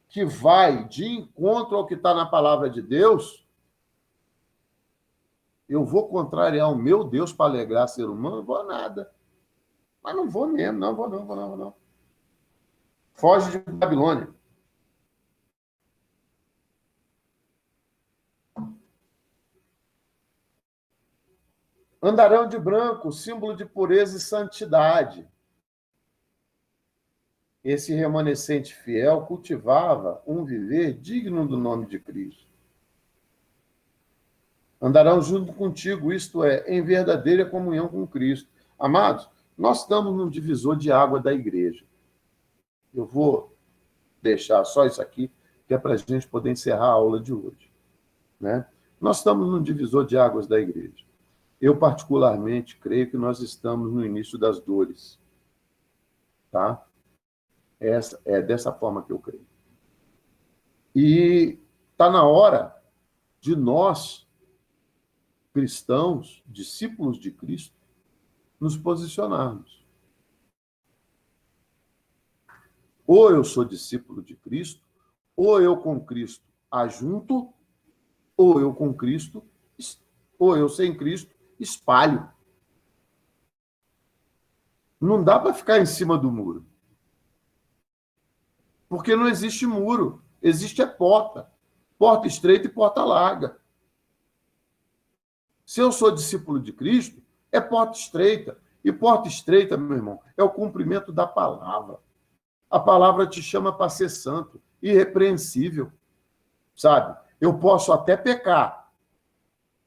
que vai de encontro ao que está na palavra de Deus, eu vou contrariar o meu Deus para alegrar ser humano? Não vou nada. Mas não vou mesmo, não vou não. Foge de Babilônia. Andarão de branco, símbolo de pureza e santidade. Esse remanescente fiel cultivava um viver digno do nome de Cristo. Andarão junto contigo, isto é, em verdadeira comunhão com Cristo. Amados, nós estamos num divisor de água da igreja. Eu vou deixar só isso aqui, que é para a gente poder encerrar a aula de hoje, né? Nós estamos num divisor de águas da igreja. Eu, particularmente, creio que nós estamos no início das dores. Tá? É dessa forma que eu creio. E está na hora de nós, cristãos, discípulos de Cristo, nos posicionarmos. Ou eu sou discípulo de Cristo, ou eu com Cristo ajunto, ou eu com Cristo, ou eu sem Cristo espalho. Não dá para ficar em cima do muro. Porque não existe muro, existe a porta. Porta estreita e porta larga. Se eu sou discípulo de Cristo, é porta estreita. E porta estreita, meu irmão, é o cumprimento da palavra. A palavra te chama para ser santo, irrepreensível. Sabe? Eu posso até pecar,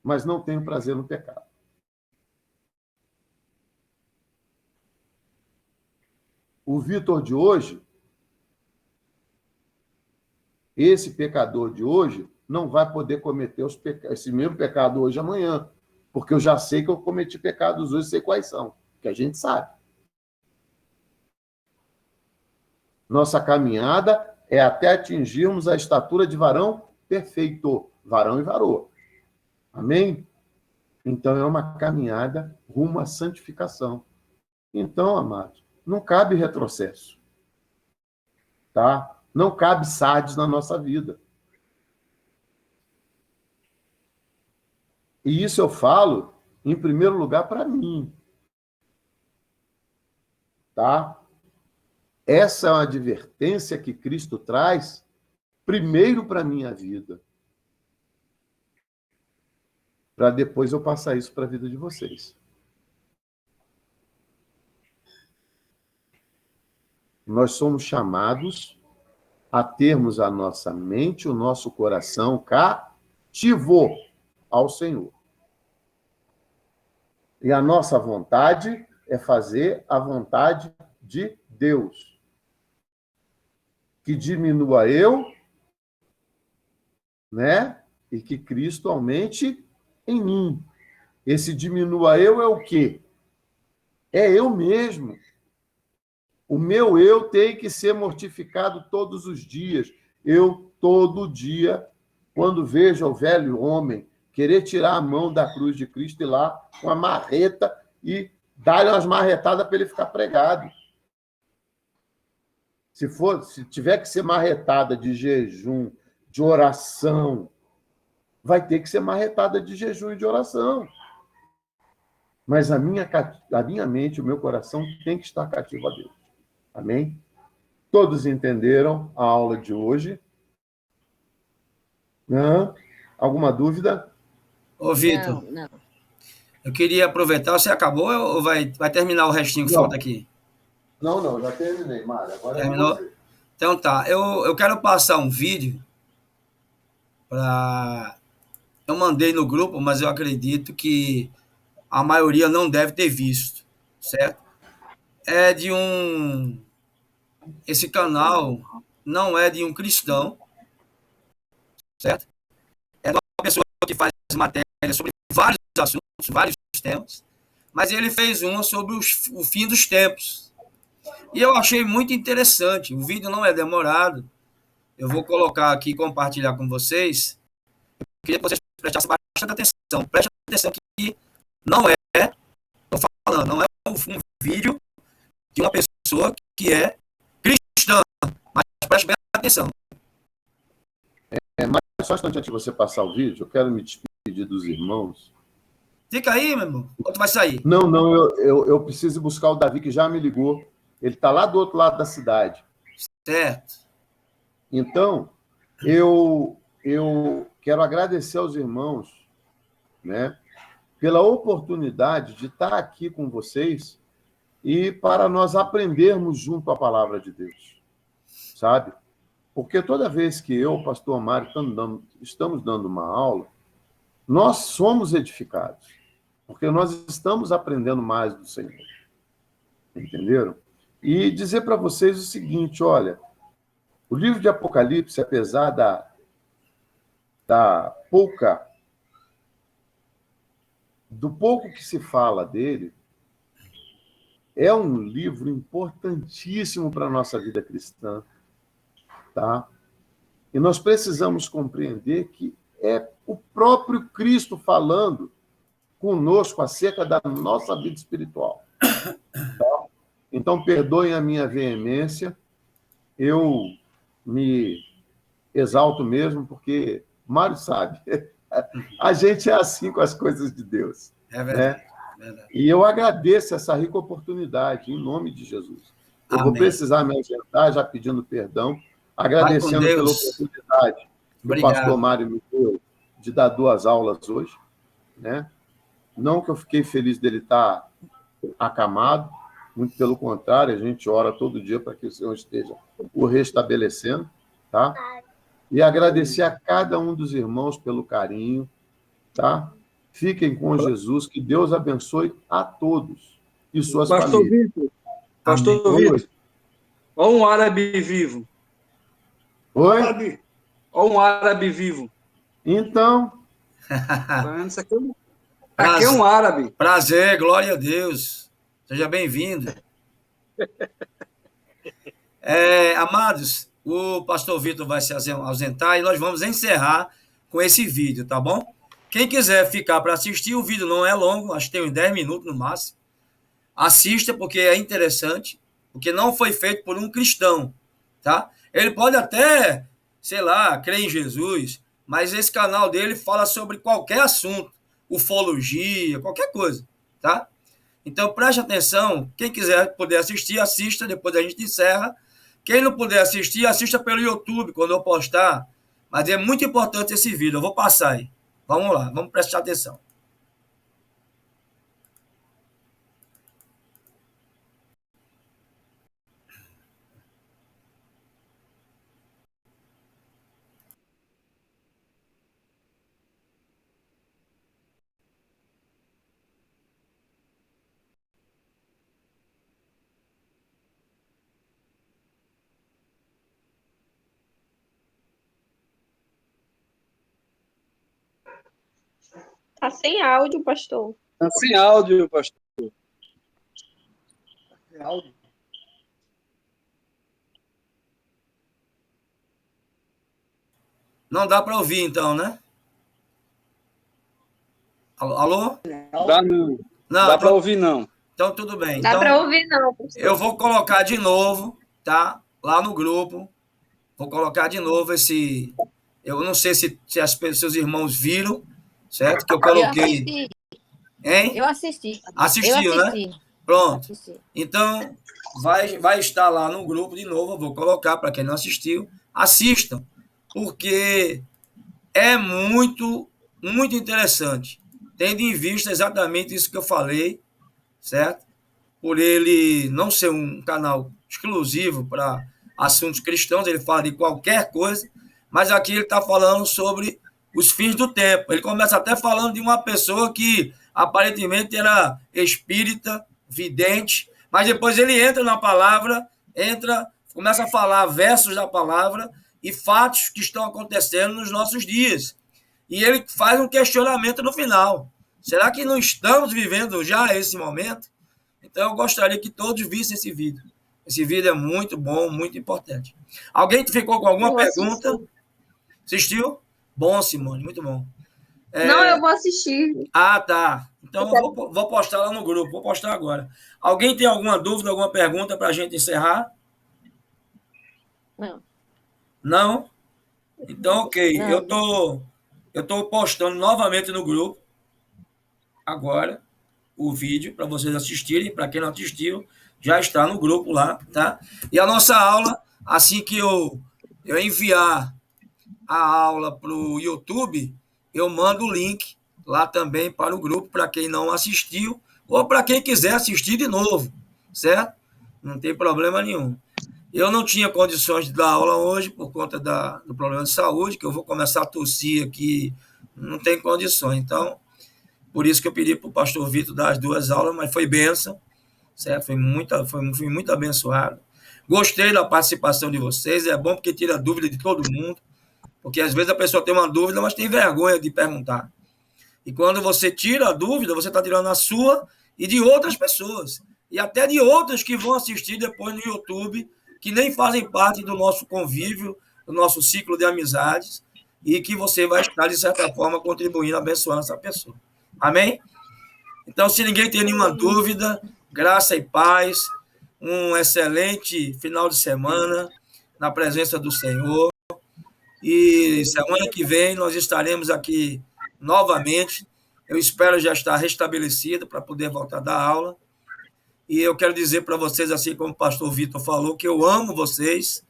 mas não tenho prazer no pecado. O Vitor de hoje, esse pecador de hoje, não vai poder cometer esse mesmo pecado hoje amanhã, porque eu já sei que eu cometi pecados hoje, sei quais são, que a gente sabe. Nossa caminhada é até atingirmos a estatura de varão perfeito, varão e varoa. Amém? Então, é uma caminhada rumo à santificação. Então, amados, não cabe retrocesso. Tá? Não cabe sardes na nossa vida. E isso eu falo, em primeiro lugar, para mim. Tá? Essa é uma advertência que Cristo traz primeiro para a minha vida, para depois eu passar isso para a vida de vocês. Nós somos chamados a termos a nossa mente, o nosso coração cativo ao Senhor. E a nossa vontade é fazer a vontade de Deus. Que diminua eu, né? E que Cristo aumente em mim. Esse diminua eu é o quê? É eu mesmo. O meu eu tem que ser mortificado todos os dias. Eu, todo dia, quando vejo o velho homem querer tirar a mão da cruz de Cristo e ir lá com a marreta e dar-lhe umas marretadas para ele ficar pregado. Se tiver que ser marretada de jejum, de oração, vai ter que ser marretada de jejum e de oração. Mas a minha mente, o meu coração tem que estar cativo a Deus. Amém? Todos entenderam a aula de hoje? Hã? Alguma dúvida? Ô, Vitor, Não. eu queria aproveitar. Você acabou ou vai terminar o restinho que falta aqui? Não, já terminei, Mário. Agora é com Terminou? você. Então tá. Eu quero passar um vídeo para. Eu mandei no grupo, mas eu acredito que a maioria não deve ter visto, certo? É de um. Esse canal não é de um cristão, certo? É de uma pessoa que faz matéria sobre vários assuntos, vários temas, mas ele fez uma sobre o fim dos tempos. E eu achei muito interessante. O vídeo não é demorado. Eu vou colocar aqui e compartilhar com vocês. Eu queria que vocês prestassem bastante atenção. Preste atenção que não é, estou falando, não é um vídeo de uma pessoa que é cristã, mas preste bem atenção. Mas só um instante antes de você passar o vídeo, eu quero me despedir dos irmãos. Fica aí, meu irmão, ou tu vai sair? Não, eu preciso buscar o Davi, que já me ligou. Ele está lá do outro lado da cidade. Certo. Então, eu quero agradecer aos irmãos, né, pela oportunidade de estar aqui com vocês e para nós aprendermos junto a palavra de Deus, sabe? Porque toda vez que eu, pastor Mário, estamos dando uma aula, nós somos edificados, porque nós estamos aprendendo mais do Senhor. Entenderam? E dizer para vocês o seguinte, olha, o livro de Apocalipse, apesar do pouco que se fala dele, é um livro importantíssimo para a nossa vida cristã, tá? E nós precisamos compreender que é o próprio Cristo falando conosco acerca da nossa vida espiritual. Tá? Então, perdoem a minha veemência, eu me exalto mesmo, porque Mário sabe, a gente é assim com as coisas de Deus. É verdade. Né? Verdade. E eu agradeço essa rica oportunidade, em nome de Jesus. Eu Amém. vou precisar me ausentar, já pedindo perdão, agradecendo pela oportunidade que o pastor Mário me deu de dar 2 aulas hoje. Né? Não que eu fiquei feliz dele estar acamado, muito pelo contrário, a gente ora todo dia para que o Senhor esteja o restabelecendo. Tá? E agradecer a cada um dos irmãos pelo carinho. Tá? Fiquem com Jesus, que Deus abençoe a todos e suas famílias. Pastor Vitor, olha um árabe vivo. Oi? Olha um árabe vivo. Então... Isso aqui é um árabe. Prazer, glória a Deus. Seja bem-vindo. Amados, o pastor Vitor vai se ausentar e nós vamos encerrar com esse vídeo, tá bom? Quem quiser ficar para assistir, o vídeo não é longo, acho que tem uns 10 minutos no máximo. Assista, porque é interessante, porque não foi feito por um cristão, tá? Ele pode até, sei lá, crer em Jesus, mas esse canal dele fala sobre qualquer assunto, ufologia, qualquer coisa, tá? Então, preste atenção, quem quiser poder assistir, assista, depois a gente encerra. Quem não puder assistir, assista pelo YouTube, quando eu postar. Mas é muito importante esse vídeo, eu vou passar aí. Vamos lá, vamos prestar atenção. Tá sem áudio, pastor. Tá sem áudio, pastor. Sem áudio. Não dá para ouvir, então, né? Alô? Dá não. Não dá para ouvir, não. Então, tudo bem. Dá então, para ouvir, não, pastor. Eu vou colocar de novo, tá? Lá no grupo. Vou colocar de novo esse... Eu não sei se seus irmãos viram, certo? Que eu coloquei... Hein? Eu assisti. Assistiu, né? Pronto. Então, vai estar lá no grupo de novo. Eu vou colocar para quem não assistiu. Assistam, porque é muito, muito interessante, tendo em vista exatamente isso que eu falei, certo? Por ele não ser um canal exclusivo para assuntos cristãos, ele fala de qualquer coisa, mas aqui ele está falando sobre os fins do tempo. Ele começa até falando de uma pessoa que aparentemente era espírita, vidente, mas depois ele entra na palavra, começa a falar versos da palavra e fatos que estão acontecendo nos nossos dias. E ele faz um questionamento no final. Será que não estamos vivendo já esse momento? Então, eu gostaria que todos vissem esse vídeo. Esse vídeo é muito bom, muito importante. Alguém ficou com alguma pergunta? Assistiu? Bom, Simone, muito bom. Não, eu vou assistir. Ah, tá. Então, eu vou postar lá no grupo. Vou postar agora. Alguém tem alguma dúvida, alguma pergunta para a gente encerrar? Não. Não? Então, ok. Não. Eu tô postando novamente no grupo agora o vídeo para vocês assistirem. Para quem não assistiu, já está no grupo lá, tá? E a nossa aula, assim que eu enviar a aula para o YouTube, eu mando o link lá também para o grupo, para quem não assistiu, ou para quem quiser assistir de novo, certo? Não tem problema nenhum. Eu não tinha condições de dar aula hoje por conta do problema de saúde, que eu vou começar a tossir aqui, não tem condições. Então, por isso que eu pedi para o pastor Vitor dar as 2 aulas, mas foi bênção, certo? Fui muito abençoado. Gostei da participação de vocês, é bom porque tira dúvida de todo mundo, porque às vezes a pessoa tem uma dúvida, mas tem vergonha de perguntar. E quando você tira a dúvida, você está tirando a sua e de outras pessoas. E até de outras que vão assistir depois no YouTube, que nem fazem parte do nosso convívio, do nosso ciclo de amizades, e que você vai estar, de certa forma, contribuindo, abençoando essa pessoa. Amém? Então, se ninguém tem nenhuma dúvida, graça e paz, um excelente final de semana na presença do Senhor. E semana que vem nós estaremos aqui novamente. Eu espero já estar restabelecido para poder voltar a dar aula. E eu quero dizer para vocês, assim como o pastor Vitor falou, que eu amo vocês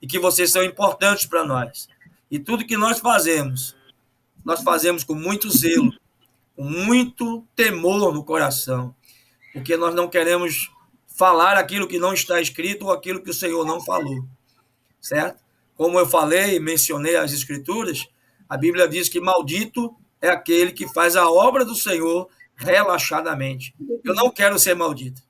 e que vocês são importantes para nós. E tudo que nós fazemos com muito zelo, com muito temor no coração, porque nós não queremos falar aquilo que não está escrito ou aquilo que o Senhor não falou, certo? Como eu falei, mencionei as Escrituras, a Bíblia diz que maldito é aquele que faz a obra do Senhor relaxadamente. Eu não quero ser maldito.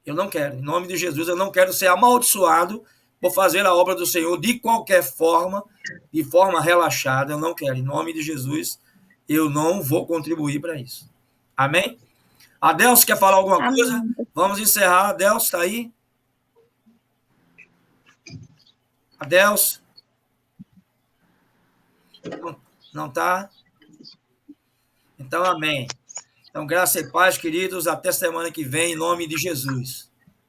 Eu não quero. Em nome de Jesus, eu não quero ser amaldiçoado por fazer a obra do Senhor de qualquer forma, de forma relaxada. Eu não quero. Em nome de Jesus, eu não vou contribuir para isso. Amém? Adelso, quer falar alguma coisa? Vamos encerrar. Adelso, está aí? Adelso? Não está? Então, amém. Então, graça e paz, queridos. Até semana que vem, em nome de Jesus.